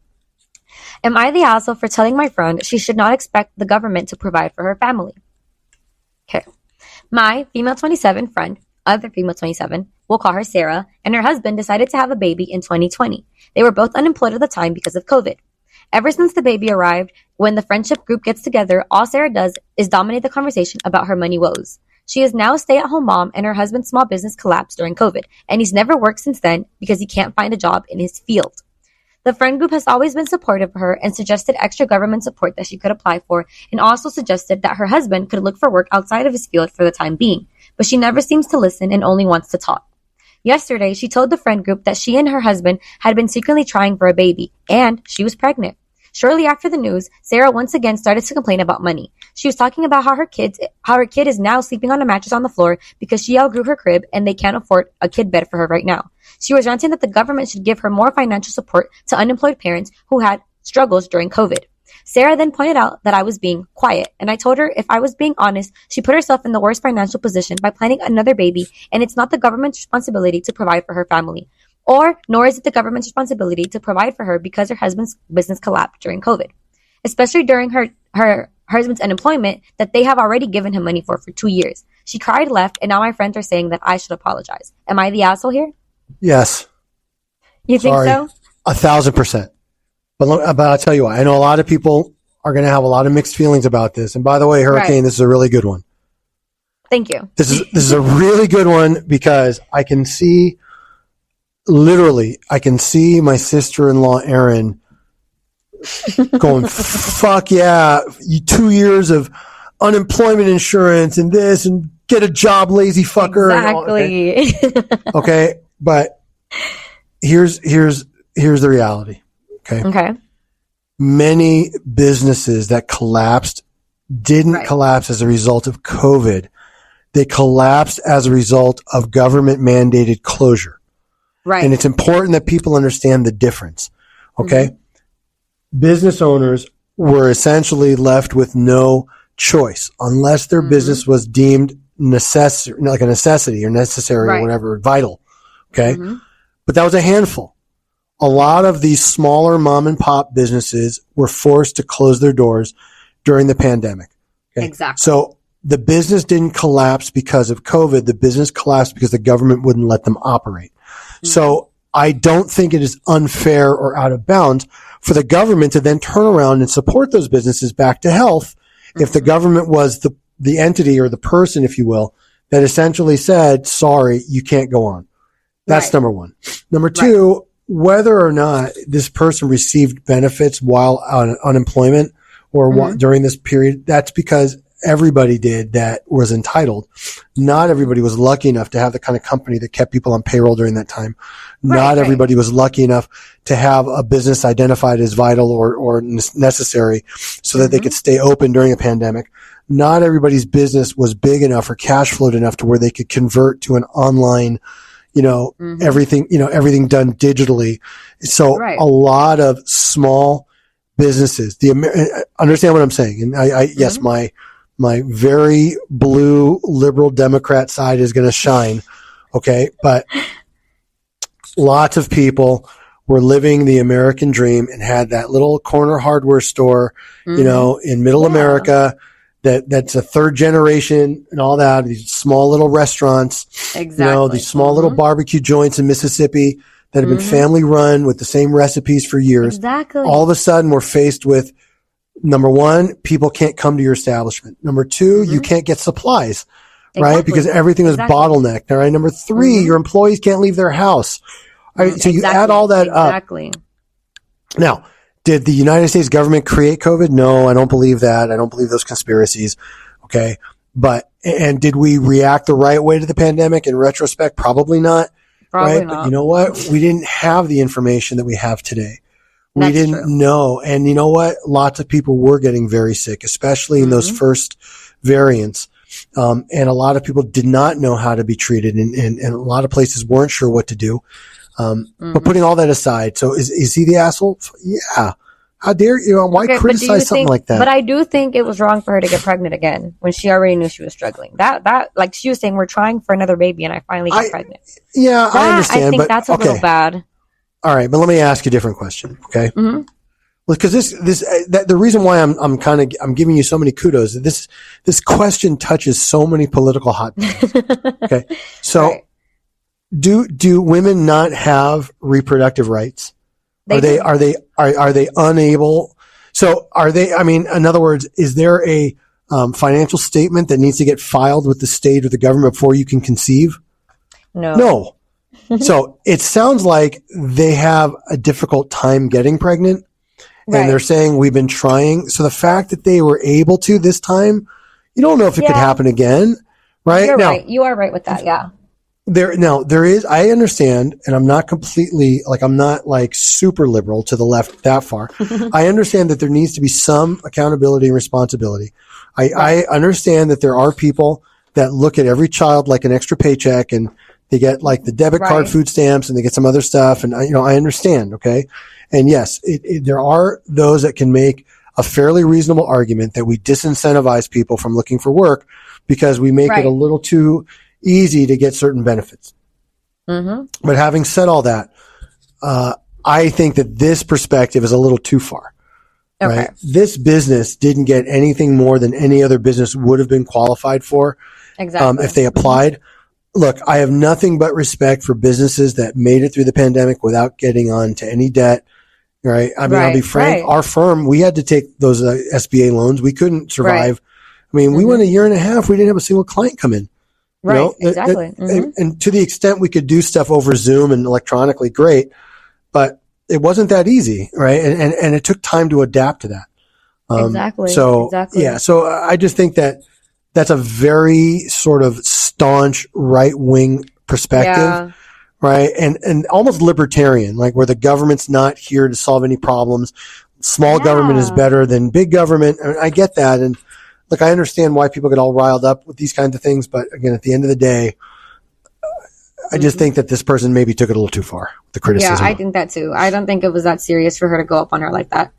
Am I the asshole for telling my friend she should not expect the government to provide for her family? Okay. My female 27 friend, other female 27, we'll call her Sarah, and her husband decided to have a baby in 2020. They were both unemployed at the time because of COVID. Ever since the baby arrived, when the friendship group gets together, all Sarah does is dominate the conversation about her money woes. She is now a stay-at-home mom, and her husband's small business collapsed during COVID, and he's never worked since then because he can't find a job in his field. The friend group has always been supportive of her and suggested extra government support that she could apply for, and also suggested that her husband could look for work outside of his field for the time being, but she never seems to listen and only wants to talk. Yesterday, she told the friend group that she and her husband had been secretly trying for a baby, and she was pregnant. Shortly after the news, Sarah once again started to complain about money. She was talking about how her kid is now sleeping on a mattress on the floor because she outgrew her crib and they can't afford a kid bed for her right now. She was ranting that the government should give her more financial support to unemployed parents who had struggles during COVID. Sarah then pointed out that I was being quiet, and I told her if I was being honest, she put herself in the worst financial position by planning another baby, and it's not the government's responsibility to provide for her family. Nor is it the government's responsibility to provide for her because her husband's business collapsed during COVID, especially during her husband's unemployment that they have already given him money for 2 years. She cried, left, and now my friends are saying that I should apologize. Am I the asshole here? Yes. You think so? 1,000%. But I'll tell you what, I know a lot of people are going to have a lot of mixed feelings about this. And by the way, Hurricane, This is a really good one. Thank you. This is a really good one because I can see my sister-in-law, Erin, going, fuck yeah, 2 years of unemployment insurance and this and get a job, lazy fucker. Exactly. Okay. But here's the reality. Okay. Many businesses that collapsed didn't collapse as a result of COVID. They collapsed as a result of government mandated closure. Right. And it's important that people understand the difference. Okay. Business owners were essentially left with no choice unless their business was deemed like a necessity or necessary or whatever, vital. Okay. But that was a handful. A lot of these smaller mom and pop businesses were forced to close their doors during the pandemic. Okay? Exactly. So the business didn't collapse because of COVID. The business collapsed because the government wouldn't let them operate. So I don't think it is unfair or out of bounds for the government to then turn around and support those businesses back to health if the government was the entity or the person, if you will, that essentially said, sorry, you can't go on. That's number one. Number two, whether or not this person received benefits while on unemployment or during this period, that's because everybody did that was entitled. Not everybody was lucky enough to have the kind of company that kept people on payroll during that time. Not everybody was lucky enough to have a business identified as vital or necessary so that they could stay open during a pandemic. Not everybody's business was big enough or cash flowed enough to where they could convert to an online, everything done digitally. So a lot of small businesses, understand what I'm saying. And yes, my very blue liberal Democrat side is going to shine. Okay. But lots of people were living the American dream and had that little corner hardware store, in middle America that's a third generation and all that. These small little restaurants, these small little barbecue joints in Mississippi that have been family run with the same recipes for years. Exactly. All of a sudden we're faced with, number one, people can't come to your establishment. Number two, you can't get supplies, right? Because everything was bottlenecked. All right. Number three, your employees can't leave their house. All right. So you add all that up. Now, did the United States government create COVID? No, I don't believe that. I don't believe those conspiracies. Okay. And did we react the right way to the pandemic in retrospect? Probably not. Right. But you know what? We didn't have the information that we have today. We didn't know. And you know what? Lots of people were getting very sick, especially in those first variants. And a lot of people did not know how to be treated and a lot of places weren't sure what to do. But putting all that aside, so is he the asshole? Yeah. How dare you? Why criticize something like that? But I do think it was wrong for her to get pregnant again when she already knew she was struggling. That like she was saying, we're trying for another baby, and I finally got pregnant. Yeah, I understand. I think that's a little bad. All right, but let me ask you a different question, okay? Well, because the reason why I'm giving you so many kudos, this question touches so many political hotbeds. Okay, so right. do women not have reproductive rights? Are they unable? So are they? I mean, in other words, is there a financial statement that needs to get filed with the state or the government before you can conceive? No. So it sounds like they have a difficult time getting pregnant, and they're saying we've been trying. So the fact that they were able to this time, you don't know if it could happen again, right? You're right. You are right with that. Yeah. There is, I understand, and I'm not completely, I'm not super liberal to the left that far. I understand that there needs to be some accountability and responsibility. I understand that there are people that look at every child like an extra paycheck, and they get the debit card food stamps, and they get some other stuff. And I understand. Okay. And yes, there are those that can make a fairly reasonable argument that we disincentivize people from looking for work because we make it a little too easy to get certain benefits. But having said all that, I think that this perspective is a little too far. Okay. Right? This business didn't get anything more than any other business would have been qualified for if they applied. Look, I have nothing but respect for businesses that made it through the pandemic without getting on to any debt. Right? I mean, I'll be frank. Our firm, we had to take those SBA loans. We couldn't survive. I mean, we went a year and a half. We didn't have a single client come in. Right, exactly. And to the extent we could do stuff over Zoom and electronically, great, but it wasn't that easy, right? And it took time to adapt to that. Exactly. Yeah. So I just think that that's a very sort of staunch right-wing perspective, right? And almost libertarian, where the government's not here to solve any problems. Small government is better than big government. I mean, I get that. And look, I understand why people get all riled up with these kinds of things, but again, at the end of the day, I just think that this person maybe took it a little too far, the criticism. Yeah, I think that too. I don't think it was that serious for her to go up on her like that.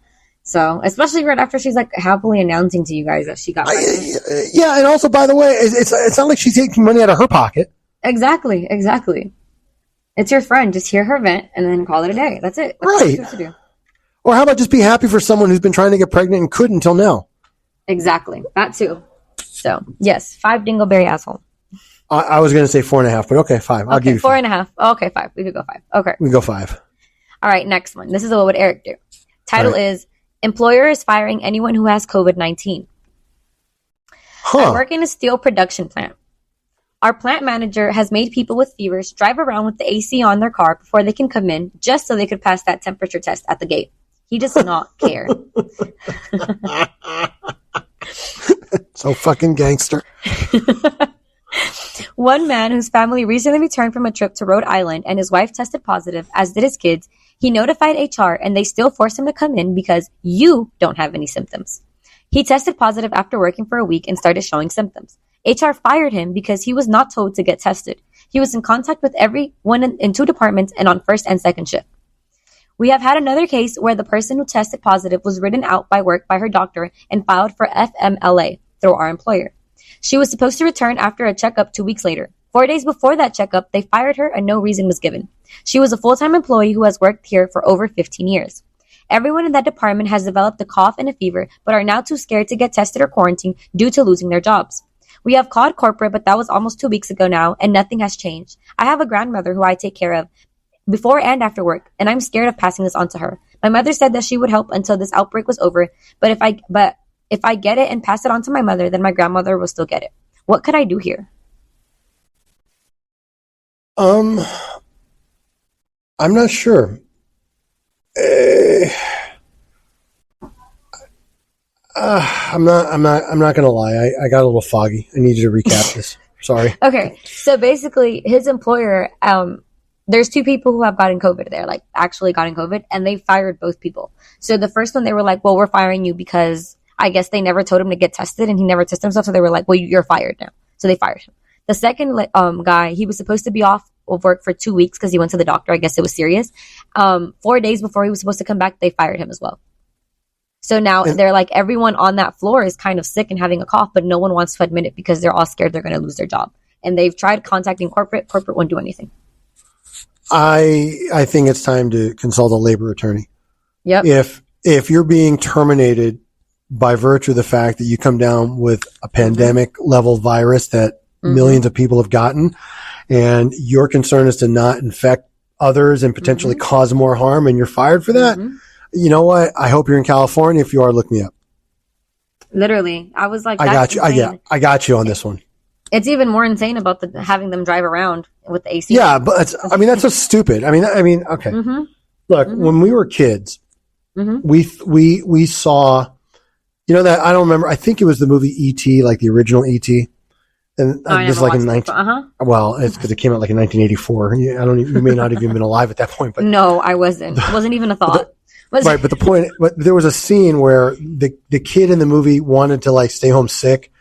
So, especially right after she's happily announcing to you guys that she got pregnant. Yeah, and also, by the way, it's not like she's taking money out of her pocket. Exactly. It's your friend. Just hear her vent and then call it a day. That's it. That's what you're supposed to do. Or how about just be happy for someone who's been trying to get pregnant and couldn't until now? Exactly. That too. So, yes, 5 dingleberry asshole. I was going to say 4.5, but okay, 5. I'll give you 4.5. Okay, 5. We could go 5. Okay. We can go 5. All right, next one. This is what would Eric do? Title is Employer is Firing Anyone Who Has COVID-19. I work in a steel production plant. Our plant manager has made people with fevers drive around with the AC on their car before they can come in just so they could pass that temperature test at the gate. He does not care. So fucking gangster. One man whose family recently returned from a trip to Rhode Island and his wife tested positive, as did his kids, he notified HR and they still forced him to come in because you don't have any symptoms. He tested positive after working for a week and started showing symptoms. HR fired him because he was not told to get tested. He was in contact with everyone in 2 departments and on first and second shift. We have had another case where the person who tested positive was written out by work by her doctor and filed for FMLA through our employer. She was supposed to return after a checkup 2 weeks later. 4 days before that checkup, they fired her and no reason was given. She was a full-time employee who has worked here for over 15 years. Everyone in that department has developed a cough and a fever, but are now too scared to get tested or quarantined due to losing their jobs. We have called corporate, but that was almost 2 weeks ago now, and nothing has changed. I have a grandmother who I take care of before and after work, and I'm scared of passing this on to her. My mother said that she would help until this outbreak was over, but if I get it and pass it on to my mother, then my grandmother will still get it. What could I do here? I'm not sure. I'm not gonna lie. I got a little foggy. I need you to recap this. Sorry. Okay. So basically his employer, there's 2 people who have gotten COVID there, actually gotten COVID, and they fired both people. So the first one, they were like, well, we're firing you because I guess they never told him to get tested and he never tested himself. So they were like, well, you're fired now. So they fired him. The second guy, he was supposed to be off of work for 2 weeks because he went to the doctor. I guess it was serious. 4 days before he was supposed to come back, they fired him as well. So now they're like, everyone on that floor is kind of sick and having a cough, but no one wants to admit it because they're all scared they're going to lose their job. And they've tried contacting corporate won't do anything. I think it's time to consult a labor attorney. Yep. If you're being terminated by virtue of the fact that you come down with a pandemic level virus that millions of people have gotten, and your concern is to not infect others and potentially cause more harm, and you're fired for that, you know what? I hope you're in California. If you are, look me up. Literally. I was like, I got you. I got you on this one. It's even more insane about having them drive around with the AC. Yeah, but that's so stupid. I mean, okay. Look, when we were kids, we saw, that I don't remember. I think it was the movie E.T., like the original E.T. And this is like in 19. Well, it's because it came out like in 1984. You may not have even been alive at that point. But no, I wasn't. It wasn't even a thought. Right, but the point. But there was a scene where the kid in the movie wanted to like stay home sick.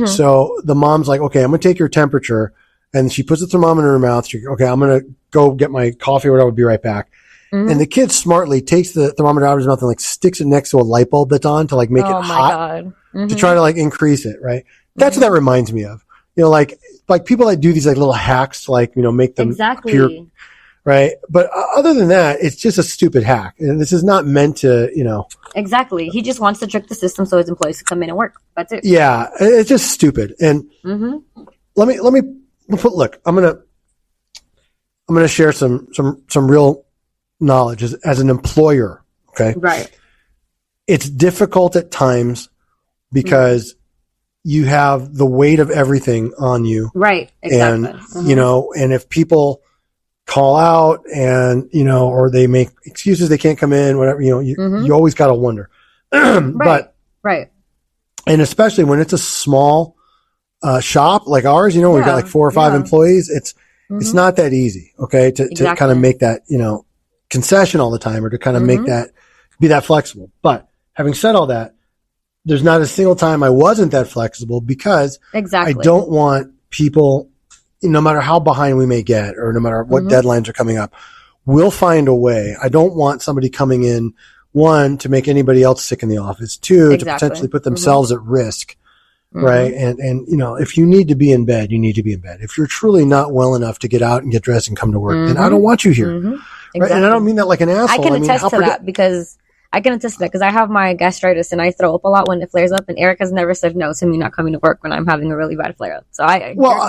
So the mom's like, okay, I'm going to take your temperature. And she puts the thermometer in her mouth. Okay, I'm going to go get my coffee or whatever. I'll be right back. And the kid smartly takes the thermometer out of his mouth and like sticks it next to a light bulb that's on to like make it hot to try to like increase it. Right. That's what that reminds me of. Like people that do these like little hacks to like, make them appear, right. But other than that, it's just a stupid hack. And this is not meant to, Exactly. He just wants to trick the system so his employees can come in and work. That's it. Yeah. It's just stupid. And let me look, I'm going to share some real knowledge as an employer. Okay. Right. It's difficult at times because you have the weight of everything on you. Right. Exactly. And, and if people call out and, or they make excuses, they can't come in, whatever, you always got to wonder. Right. And especially when it's a small shop like ours, we've got like 4 or 5 employees. It's not that easy. Okay. To kind of make that, concession all the time or to kind of make that, be that flexible. But having said all that, there's not a single time I wasn't that flexible because I don't want people, no matter how behind we may get or no matter what deadlines are coming up, we'll find a way. I don't want somebody coming in, 1, to make anybody else sick in the office, 2, to potentially put themselves at risk. Right. And, if you need to be in bed, you need to be in bed. If you're truly not well enough to get out and get dressed and come to work, then I don't want you here. Right? And I don't mean that like an asshole. I can attest to that because I have my gastritis and I throw up a lot when it flares up, and Eric has never said no to me not coming to work when I'm having a really bad flare up. So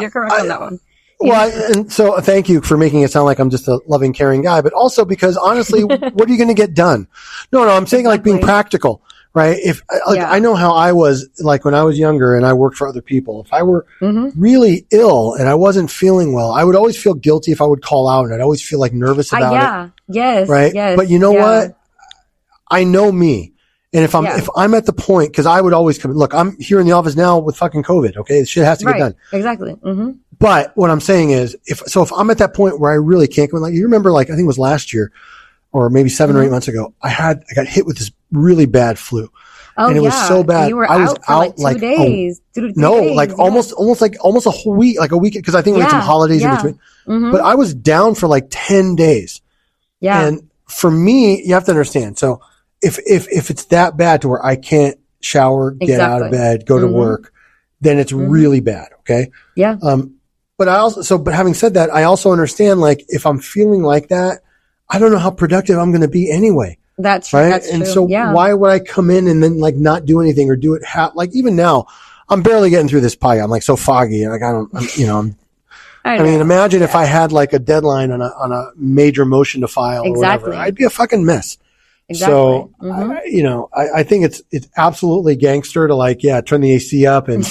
you're correct on that one. Well, and so thank you for making it sound like I'm just a loving, caring guy, but also because honestly, what are you going to get done? No, I'm saying like being practical, right? I know how I was like when I was younger and I worked for other people. If I were really ill and I wasn't feeling well, I would always feel guilty if I would call out and I'd always feel like nervous about it. Yes. Right. Yes, but you know what? I know me. And if I'm at the point, cause I would always come, look, I'm here in the office now with fucking COVID. Okay. This shit has to get done. Exactly. But what I'm saying is if I'm at that point where I really can't come in, like you remember, like I think it was last year or maybe 7 or 8 months ago, I got hit with this really bad flu. Oh, and it was so bad. You were I was out for like 2 days. Almost a whole week, like a week, because I think we had some holidays in between. But I was down for like 10 days. Yeah. And for me, you have to understand. So if it's that bad to where I can't shower, get out of bed, go to work, then it's really bad. Okay. Yeah. But having said that, I also understand, like, if I'm feeling like that, I don't know how productive I'm going to be anyway. That's true. Right. That's and true. So why would I come in and then like not do anything or do it like even now, I'm barely getting through this pie. I'm like so foggy. Like I mean, imagine if I had like a deadline on a major motion to file or whatever. I'd be a fucking mess. Exactly. So, I think it's absolutely gangster to like, turn the AC up and,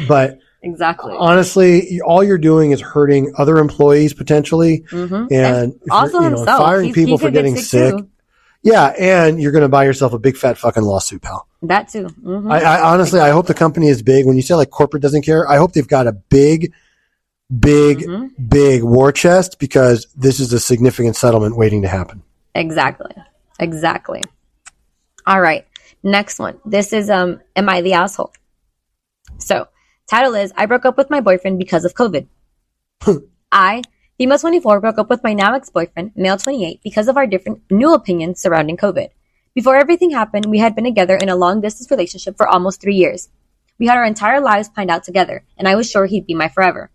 but exactly. Honestly, all you're doing is hurting other employees potentially. And also himself. Firing people for getting sick. Yeah. And you're going to buy yourself a big fat fucking lawsuit, pal. That too. I honestly, I hope the company is big. When you say like corporate doesn't care, I hope they've got a big war chest because this is a significant settlement waiting to happen. Exactly. All right. Next one. This is, am I the asshole? So title is, I broke up with my boyfriend because of COVID. I, female 24, broke up with my now ex-boyfriend, male 28, because of our different new opinions surrounding COVID. Before everything happened, we had been together in a long-distance relationship for almost 3 years. We had our entire lives planned out together, and I was sure he'd be my forever.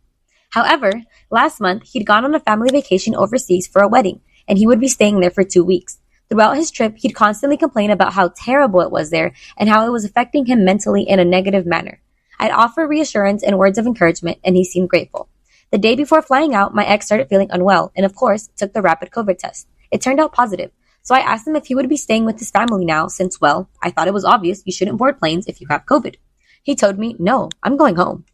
However, last month, he'd gone on a family vacation overseas for a wedding, and he would be staying there for 2 weeks. Throughout his trip, he'd constantly complain about how terrible it was there and how it was affecting him mentally in a negative manner. I'd offer reassurance and words of encouragement, and he seemed grateful. The day before flying out, my ex started feeling unwell and, of course, took the rapid COVID test. It turned out positive. So I asked him if he would be staying with his family now since, well, I thought it was obvious you shouldn't board planes if you have COVID. He told me, no, I'm going home.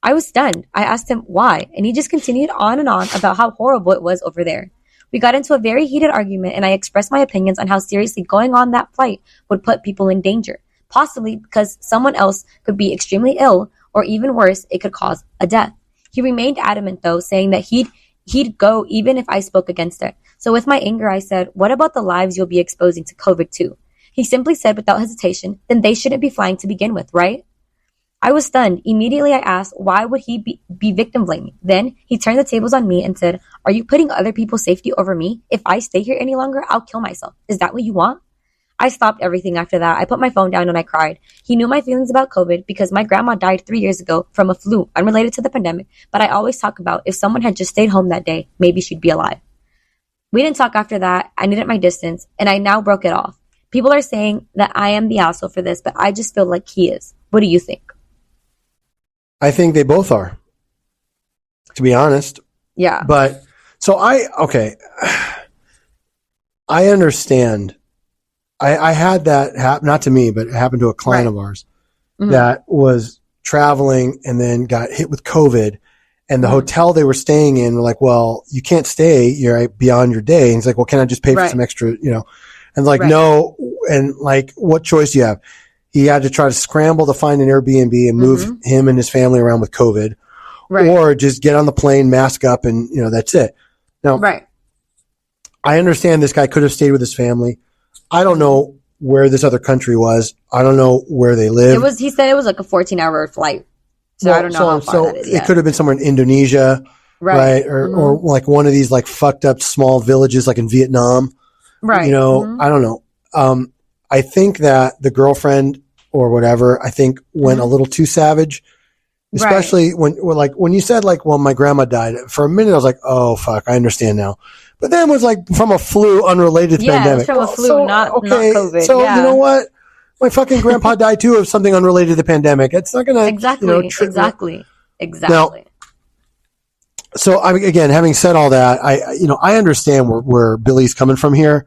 I was stunned. I asked him why, and he just continued on and on about how horrible it was over there. We got into a very heated argument, and I expressed my opinions on how seriously going on that flight would put people in danger, possibly because someone else could be extremely ill, or even worse, it could cause a death. He remained adamant, though, saying that he'd go even if I spoke against it. So with my anger, I said, what about the lives you'll be exposing to COVID too? He simply said without hesitation, then they shouldn't be flying to begin with, right? I was stunned. Immediately I asked, why would he be victim blaming? Then he turned the tables on me and said, are you putting other people's safety over me? If I stay here any longer, I'll kill myself. Is that what you want? I stopped everything after that. I put my phone down and I cried. He knew my feelings about COVID because my grandma died 3 years ago from a flu unrelated to the pandemic, but I always talk about if someone had just stayed home that day, maybe she'd be alive. We didn't talk after that. I needed my distance, and I now broke it off. People are saying that I am the asshole for this, but I just feel like he is. What do you think? I think they both are, to be honest. Yeah. But so I understand. I had that happen, not to me, but it happened to a client of ours that was traveling and then got hit with COVID, and the hotel they were staying in were like, well, you can't stay, you're beyond your day. And he's like, well, can I just pay for some extra, and like, no. And like, what choice do you have? He had to try to scramble to find an Airbnb and move him and his family around with COVID, or just get on the plane, mask up, and that's it. Now, I understand this guy could have stayed with his family. I don't know where this other country was. I don't know where they live. He said it was like a 14-hour flight. So I don't know how far that is. It could have been somewhere in Indonesia, right? Or like one of these like fucked up small villages like in Vietnam. Right. I don't know. I think that the girlfriend or whatever, I think went a little too savage, especially when you said like, well, my grandma died. For a minute, I was like, oh fuck, I understand now. But then it was like from a flu unrelated pandemic. Yeah, from a flu, not COVID. So you know what? My fucking grandpa died too of something unrelated to the pandemic. It's not going to exactly. Now, so again, having said all that, I understand where Billy's coming from here.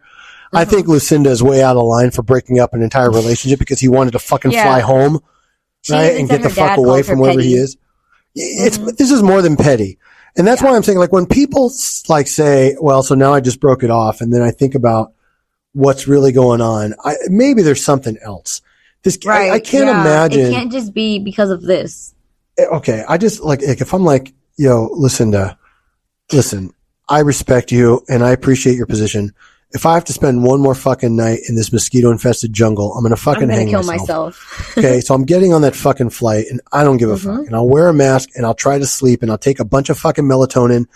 I think Lucinda is way out of line for breaking up an entire relationship because he wanted to fucking fly home, right, and get the fuck away from wherever he is. This is more than petty, and that's why I'm saying, like, when people like say, "Well, so now I just broke it off," and then I think about what's really going on. Maybe there's something else. I can't imagine. It can't just be because of this. Okay, I just like if I'm like, yo, Lucinda, listen, I respect you and I appreciate your position. If I have to spend one more fucking night in this mosquito-infested jungle, I'm going to fucking hang myself. Okay, so I'm getting on that fucking flight, and I don't give a fuck. And I'll wear a mask, and I'll try to sleep, and I'll take a bunch of fucking melatonin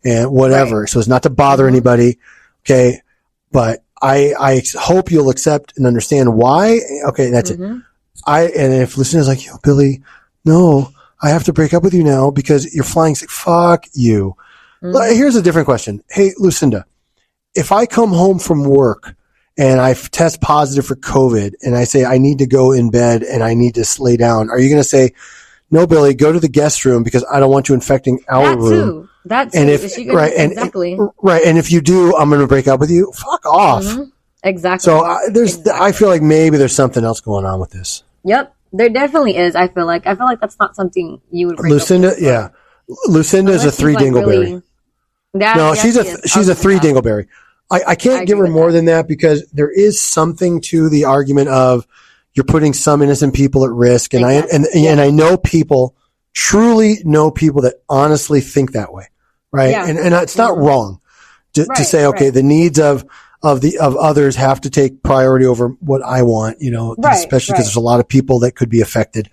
and whatever, so as not to bother anybody. Okay, but I hope you'll accept and understand why. Okay, that's it. And if Lucinda's like, yo, Billy, no, I have to break up with you now because you're flying sick. Fuck you. Here's a different question. Hey, Lucinda. If I come home from work and I test positive for COVID and I say I need to go in bed and I need to lay down, are you going to say, no, Billy, go to the guest room because I don't want you infecting our room? That too. And exactly. And if you do, I'm going to break up with you. Fuck off. Exactly. So I feel like maybe there's something else going on with this. Yep, there definitely is. I feel like that's not something you would. Lucinda, Lucinda is a three dingleberry. She's a three dingleberry. I can't give her more than that because there is something to the argument of you're putting some innocent people at risk. And I know people, truly know people that honestly think that way. Right. Yeah. And it's not wrong to say, okay, the needs of others have to take priority over what I want, especially because there's a lot of people that could be affected.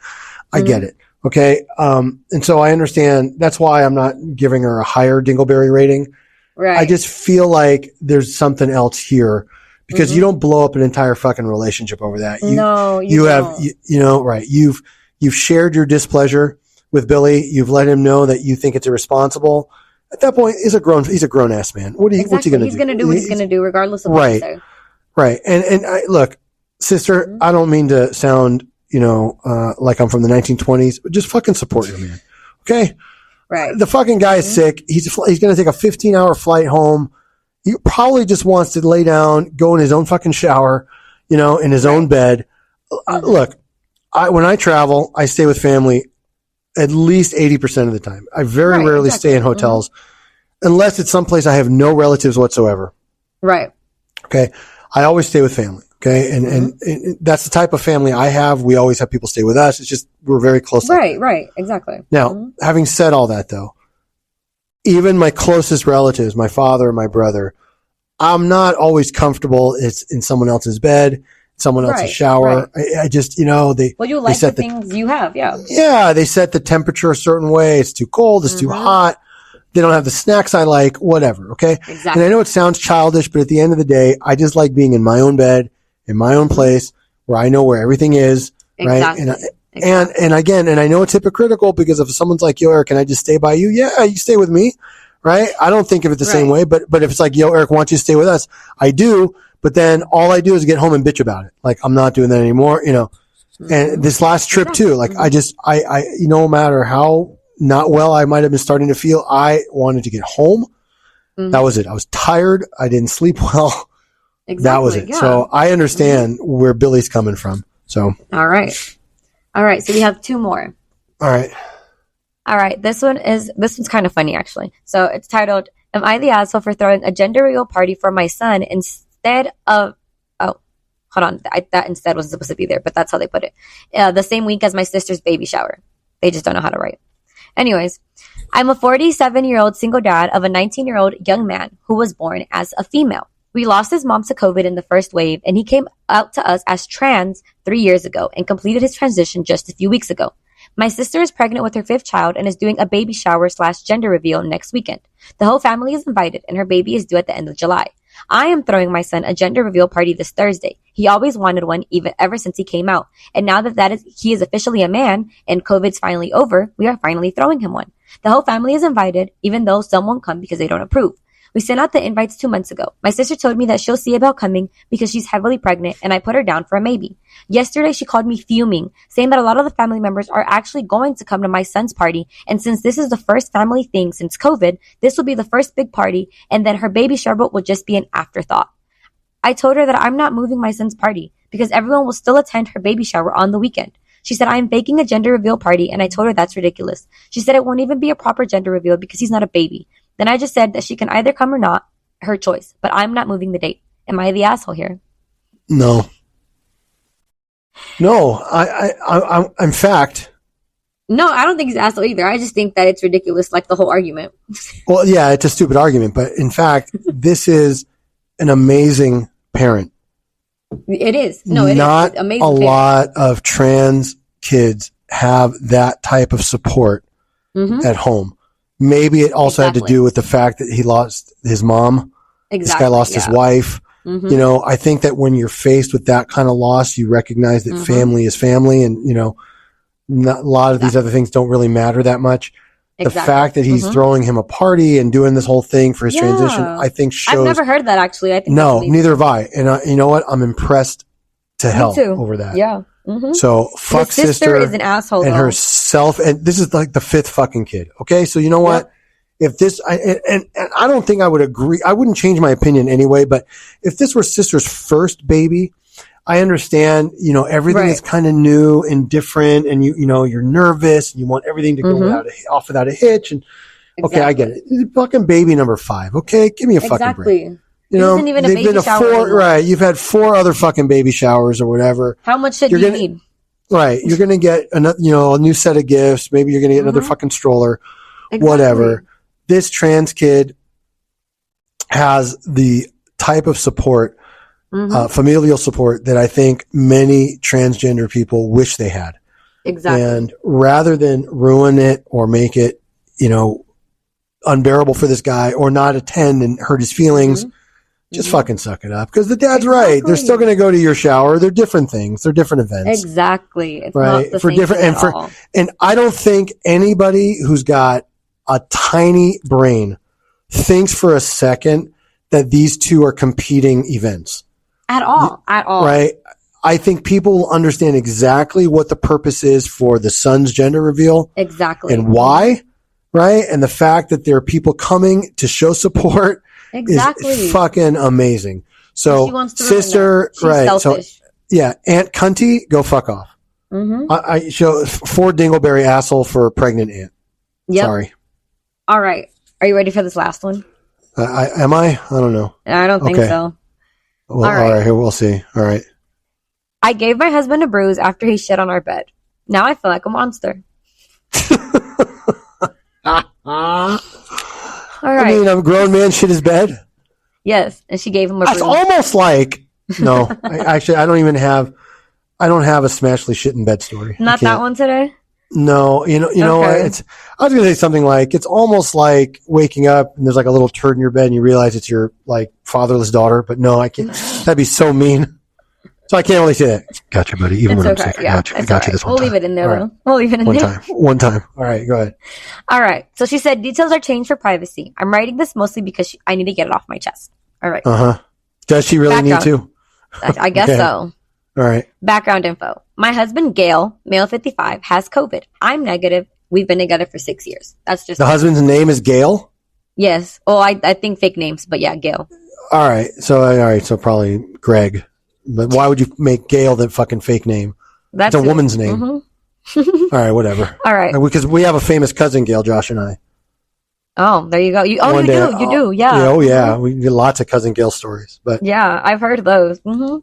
I get it. Okay. And so I understand that's why I'm not giving her a higher dingleberry rating. Right. I just feel like there's something else here because you don't blow up an entire fucking relationship over that. You have, right. You've shared your displeasure with Billy. You've let him know that you think it's irresponsible. At that point, he's a grown ass man. What's he going to do? He's going to do what he's going to do regardless of what you say. Right. And look, sister, I don't mean to sound, like I'm from the 1920s, but just fucking support your man. Okay. Right. The fucking guy is sick. He's going to take a 15-hour flight home. He probably just wants to lay down, go in his own fucking shower, in his own bed. Look, when I travel, I stay with family at least 80% of the time. I very rarely stay in hotels unless it's someplace I have no relatives whatsoever. Right. Okay. I always stay with family. Okay. And that's the type of family I have. We always have people stay with us. It's just, we're very close. Right. Exactly. Now, having said all that though, even my closest relatives, my father and my brother, I'm not always comfortable. It's in someone else's bed, someone else's shower. Right. I just, you like the things you have. Yeah. Yeah. They set the temperature a certain way. It's too cold. It's too hot. They don't have the snacks I like, whatever. Okay. Exactly. And I know it sounds childish, but at the end of the day, I just like being in my own bed, in my own place where I know where everything is. Exactly. Right. And again, I know it's hypocritical because if someone's like, yo, Eric, can I just stay by you? Yeah, you stay with me. Right. I don't think of it the same way, but if it's like, yo, Eric, why don't you stay with us? I do. But then all I do is get home and bitch about it. Like, I'm not doing that anymore, and this last trip too, like I no matter how not well I might have been starting to feel, I wanted to get home. That was it. I was tired. I didn't sleep well. Exactly. That was it. Yeah. So I understand where Billy's coming from. So. All right. So we have two more. All right. This one's kind of funny actually. So it's titled, "Am I the asshole for throwing a gender reveal party for my son instead of," oh, hold on. That instead wasn't supposed to be there, but that's how they put it. The same week as my sister's baby shower. They just don't know how to write. Anyways, I'm a 47-year-old single dad of a 19-year-old young man who was born as a female. We lost his mom to COVID in the first wave, and he came out to us as trans 3 years ago and completed his transition just a few weeks ago. My sister is pregnant with her 5th child and is doing a baby shower / gender reveal next weekend. The whole family is invited, and her baby is due at the end of July. I am throwing my son a gender reveal party this Thursday. He always wanted one ever since he came out. And now that he is officially a man and COVID's finally over, we are finally throwing him one. The whole family is invited, even though some won't come because they don't approve. We sent out the invites 2 months ago. My sister told me that she'll see about coming because she's heavily pregnant and I put her down for a maybe. Yesterday, she called me fuming, saying that a lot of the family members are actually going to come to my son's party. And since this is the first family thing since COVID, this will be the first big party and then her baby shower will just be an afterthought. I told her that I'm not moving my son's party because everyone will still attend her baby shower on the weekend. She said, I'm faking a gender reveal party, and I told her that's ridiculous. She said it won't even be a proper gender reveal because he's not a baby. Then I just said that she can either come or not, her choice, but I'm not moving the date. Am I the asshole here? No, I in fact. No, I don't think he's the asshole either. I just think that it's ridiculous, like the whole argument. Well, yeah, it's a stupid argument, but in fact, this is an amazing parent. It is. No, it not is. Amazing a lot of trans kids have that type of support at home. Maybe it also had to do with the fact that he lost his mom. Exactly. This guy lost his wife. I think that when you're faced with that kind of loss, you recognize that family is family, and not, a lot of these other things don't really matter that much. The fact that he's throwing him a party and doing this whole thing for his transition, I think shows. I've never heard that actually. I think neither have I. And you know what? I'm impressed to hell over that. Yeah. So fuck his sister is an asshole and herself, and this is like the 5th fucking kid. Okay, so you know what? If this, and I don't think I would agree. I wouldn't change my opinion anyway. But if this were sister's first baby, I understand. Everything is kind of new and different, and you're nervous and you want everything to go off without a hitch. And okay, I get it. It's fucking baby number 5. Okay, give me a fucking break. This isn't even a baby shower. Right. You've had 4 other fucking baby showers or whatever. How much shit do you need? Right. You're going to get a new set of gifts. Maybe you're going to get another fucking stroller, whatever. This trans kid has the type of support, familial support that I think many transgender people wish they had. Exactly. And rather than ruin it or make it, unbearable for this guy or not attend and hurt his feelings, just fucking suck it up. Because the dad's right. They're still going to go to your shower. They're different things. They're different events. Exactly. It's right. not the for same different thing and at for all. and I don't think anybody who's got a tiny brain thinks for a second that these two are competing events. At all. Right? I think people will understand exactly what the purpose is for the son's gender reveal. Exactly. And why, right? And the fact that there are people coming to show support is fucking amazing. So, she wants to sister, She's right? selfish. So, yeah, Aunt Cunty, go fuck off. I show 4 dingleberry asshole for a pregnant aunt. Yep. Sorry. All right. Are you ready for this last one? Am I? I don't know. I don't think so. Well, all right. Here, we'll see. All right. I gave my husband a bruise after he shit on our bed. Now I feel like a monster. All right. I mean, a grown man shit his bed. Yes, and she gave him a bruise. That's almost like no. I don't have a smashly shit in bed story. Not that one today. No, you know what? I was going to say something like it's almost like waking up and there's like a little turd in your bed and you realize it's your like fatherless daughter. But no, I can't. That'd be so mean. So I can't really say that. Gotcha, buddy. Even when I'm sick, I got you. I got you this one time. We'll leave it in there. Right. We'll leave it in there. One time. All right, go ahead. All right. So she said, details are changed for privacy. I'm writing this mostly because I need to get it off my chest. All right. Does she really need to? I guess so. All right. Background info. My husband, Gail, male 55, has COVID. I'm negative. We've been together for 6 years. That's just the husband's name is Gail? Yes. Oh, I think fake names, but yeah, Gail. All right. So probably Greg. But why would you make Gail the fucking fake name? It's a woman's name. All right, whatever. All right. Because we have a famous cousin, Gail, Josh and I. Oh, there you go. You do. Yeah. Oh, yeah. We get lots of cousin Gail stories. But yeah, I've heard those. All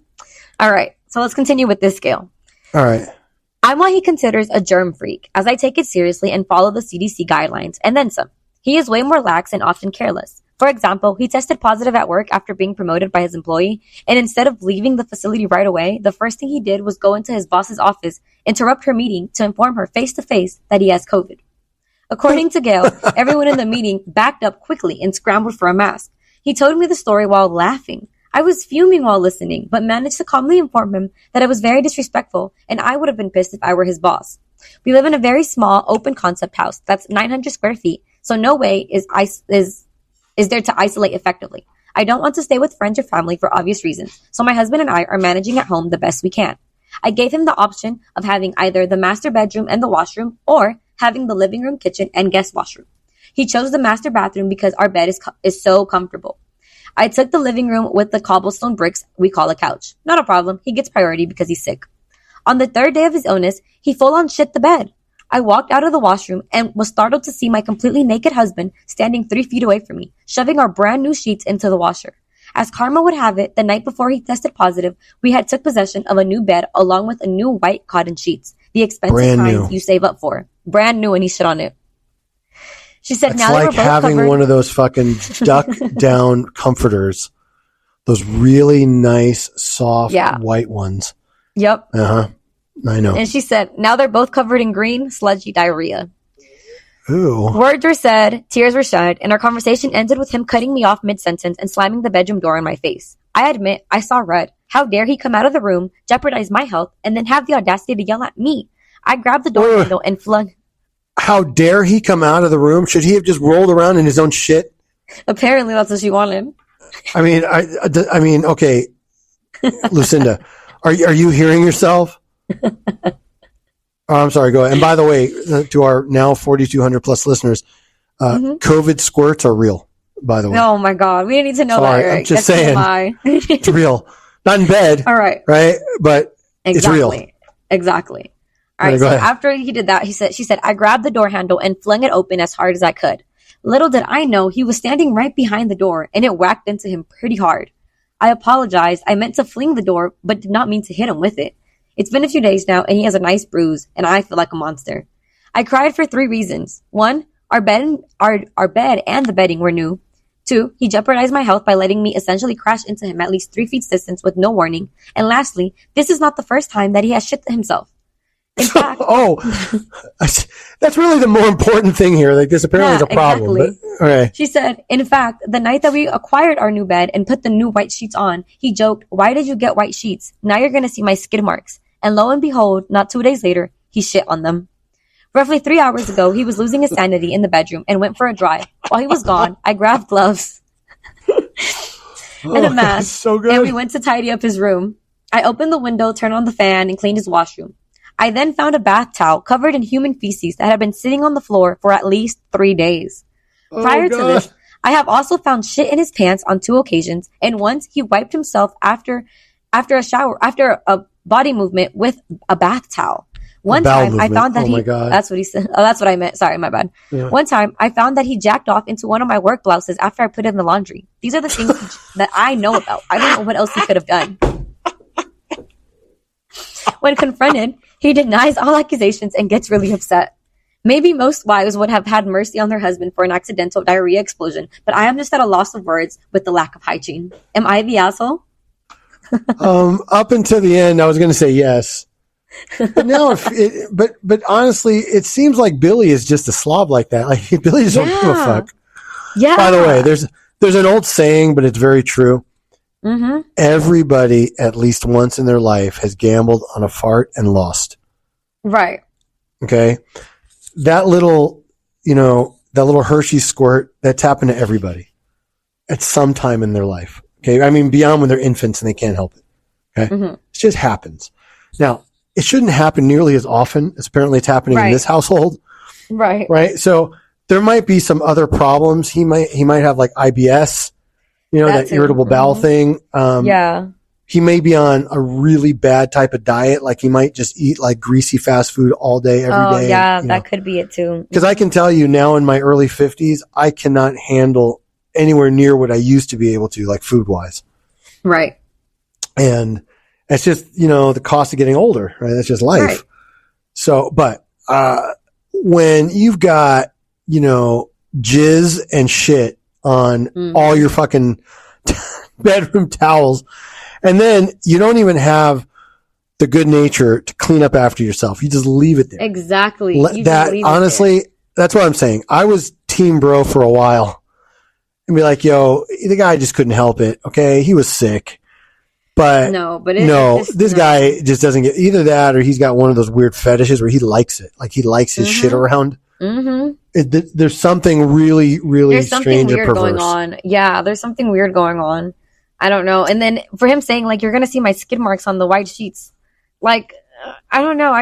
right. So let's continue with this, Gail. All right. I'm what he considers a germ freak, as I take it seriously and follow the CDC guidelines, and then some. He is way more lax and often careless. For example, he tested positive at work after being promoted by his employee, and instead of leaving the facility right away, the first thing he did was go into his boss's office, interrupt her meeting to inform her face-to-face that he has COVID. According to Gail, everyone in the meeting backed up quickly and scrambled for a mask. He told me the story while laughing. I was fuming while listening, but managed to calmly inform him that it was very disrespectful, and I would have been pissed if I were his boss. We live in a very small, open concept house that's 900 square feet, so no way is there to isolate effectively. I don't want to stay with friends or family for obvious reasons, so my husband and I are managing at home the best we can. I gave him the option of having either the master bedroom and the washroom, or having the living room, kitchen, and guest washroom. He chose the master bathroom because our bed is so comfortable. I took the living room with the cobblestone bricks we call a couch. Not a problem. He gets priority because he's sick. On the 3rd day of his illness, he full on shit the bed. I walked out of the washroom and was startled to see my completely naked husband standing 3 feet away from me, shoving our brand new sheets into the washer. As karma would have it, the night before he tested positive, we had took possession of a new bed along with a new white cotton sheets, the expensive kinds you save up for. Brand new, and he shit on it. She said, it's now like having one of those fucking duck down comforters, those really nice, soft, white ones. Yep. I know. And she said, now they're both covered in green, sludgy diarrhea. Ooh. Words were said, tears were shed, and our conversation ended with him cutting me off mid-sentence and slamming the bedroom door in my face. I admit, I saw red. How dare he come out of the room, jeopardize my health, and then have the audacity to yell at me? I grabbed the door handle and flung. How dare he come out of the room? Should he have just rolled around in his own shit? Apparently, that's what she wanted. I mean, okay, Lucinda, are you hearing yourself? Oh, I'm sorry. Go ahead. And by the way, to our now 4,200 plus listeners, COVID squirts are real. By the way. Oh my God, we didn't need to know that. Eric. I'm just saying, it's real. Not in bed. All right. Right, but it's real. Exactly. All right. So after he did that, she said, I grabbed the door handle and flung it open as hard as I could. Little did I know he was standing right behind the door, and it whacked into him pretty hard. I apologized. I meant to fling the door, but did not mean to hit him with it. It's been a few days now, and he has a nice bruise, and I feel like a monster. I cried for 3 reasons. 1, our bed and the bedding were new. 2, he jeopardized my health by letting me essentially crash into him at least 3 feet distance with no warning. And lastly, this is not the first time that he has shit himself. In fact, that's really the more important thing here. Like, this apparently is a problem. Exactly. But, all right. She said, in fact, the night that we acquired our new bed and put the new white sheets on, he joked, "Why did you get white sheets? Now you're going to see my skid marks." And lo and behold, not 2 days later, he shit on them. Roughly 3 hours ago, he was losing his sanity in the bedroom and went for a drive. While he was gone, I grabbed gloves and a mask, so good. and we went to tidy up his room. I opened the window, turned on the fan, and cleaned his washroom. I then found a bath towel covered in human feces that had been sitting on the floor for at least 3 days. Prior to this, I have also found shit in his pants on 2 occasions, and once he wiped himself after a body movement with a bath towel. One time movement. I found that that's what he said. Oh, that's what I meant. Sorry, my bad. Yeah. One time I found that he jacked off into one of my work blouses after I put it in the laundry. These are the things that I know about. I don't know what else he could have done. When confronted, he denies all accusations and gets really upset. Maybe most wives would have had mercy on their husband for an accidental diarrhea explosion, but I am just at a loss of words with the lack of hygiene. Am I the asshole? Up until the end, I was going to say yes. But now, but honestly, it seems like Billy is just a slob like that. Like, Billy just don't give a fuck. Yeah. By the way, there's an old saying, but it's very true. Mm-hmm. Everybody, at least once in their life, has gambled on a fart and lost. Right. Okay. That little Hershey squirt, that's happened to everybody at some time in their life. Okay. I mean, beyond when they're infants and they can't help it. Okay. Mm-hmm. It just happens. Now, it shouldn't happen nearly as often as apparently it's happening in this household. Right. Right. So there might be some other problems. He might have like IBS, that irritable bowel thing. Yeah. He may be on a really bad type of diet. Like, he might just eat like greasy fast food all day, every day. Oh, yeah. That could be it too. Because I can tell you now in my early 50s, I cannot handle anywhere near what I used to be able to, like food wise. Right. And it's just, the cost of getting older, right? That's just life. Right. So, but, when you've got, jizz and shit on all your fucking bedroom towels, and then you don't even have the good nature to clean up after yourself. You just leave it there. Exactly. Honestly, that's what I'm saying. I was team bro for a while and be like, yo, the guy just couldn't help it. Okay. He was sick. But this guy just doesn't get either that, or he's got one of those weird fetishes where he likes it. Like, he likes his shit around. Mm-hmm. There's something really, really strange or perverse going on. Yeah, there's something weird going on. I don't know. And then for him saying, like, you're going to see my skid marks on the white sheets. Like, I don't know.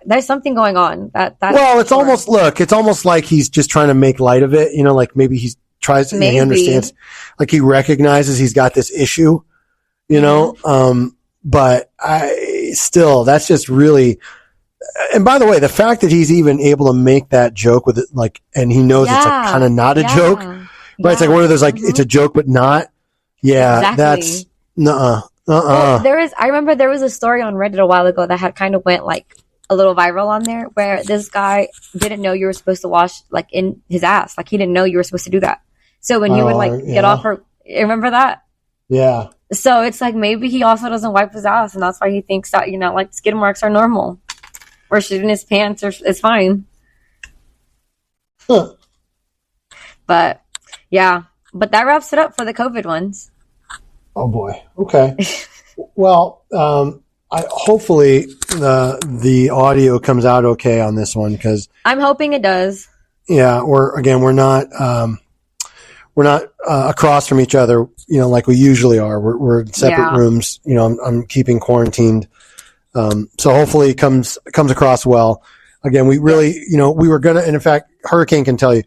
There's something going on. It's almost like he's just trying to make light of it. Like, maybe he understands, like, he recognizes he's got this issue. But that's just really, and by the way, the fact that he's even able to make that joke with it, like, and he knows it's like kind of not a joke, right? It's like one of those, like, it's a joke, but not. Yeah. Exactly. That's Well, I remember there was a story on Reddit a while ago that had kind of went like a little viral on there, where this guy didn't know you were supposed to wash like in his ass. Like, he didn't know you were supposed to do that. So when you would like get off her, remember that? Yeah. So it's like, maybe he also doesn't wipe his ass, and that's why he thinks that, like, skid marks are normal, or shit in his pants is fine. Huh. But yeah, that wraps it up for the COVID ones. Oh boy. Okay. Well, hopefully the audio comes out okay on this one, because I'm hoping it does. Yeah, we're not across from each other, like we usually are. We're in separate rooms. I'm keeping quarantined. So hopefully it comes across well. Again, we really, we were gonna, and in fact, Hurricane can tell you,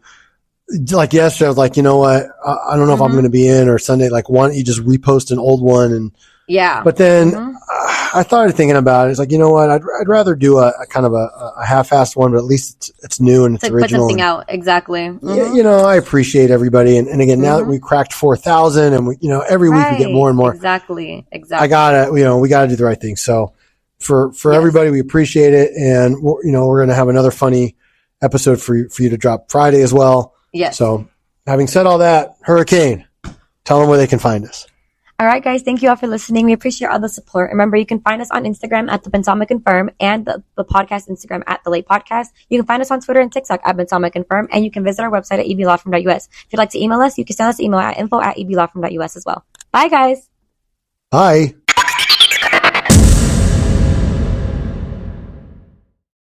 like yesterday, I was like, you know what? I don't know if I'm going to be in, or Sunday, like, why don't you just repost an old one? And yeah. But then I started thinking about it. It's like, you know what? I'd rather do a kind of a half-assed one, but at least it's new and it's original. Put something out. Exactly. Mm-hmm. I appreciate everybody. And again, now that we cracked 4,000 and we, every week we get more and more. Exactly. We gotta do the right thing. So for everybody, we appreciate it. And we're going to have another funny episode for you to drop Friday as well. Yes. So having said all that, Hurricane, tell them where they can find us. All right, guys. Thank you all for listening. We appreciate all the support. Remember, you can find us on Instagram at the Bensama Confirm and the podcast Instagram at the Late Podcast. You can find us on Twitter and TikTok at Bensama Confirm, and you can visit our website at eblawfirm.us. If you'd like to email us, you can send us an email at info@eblawfirm.us as well. Bye, guys. Bye.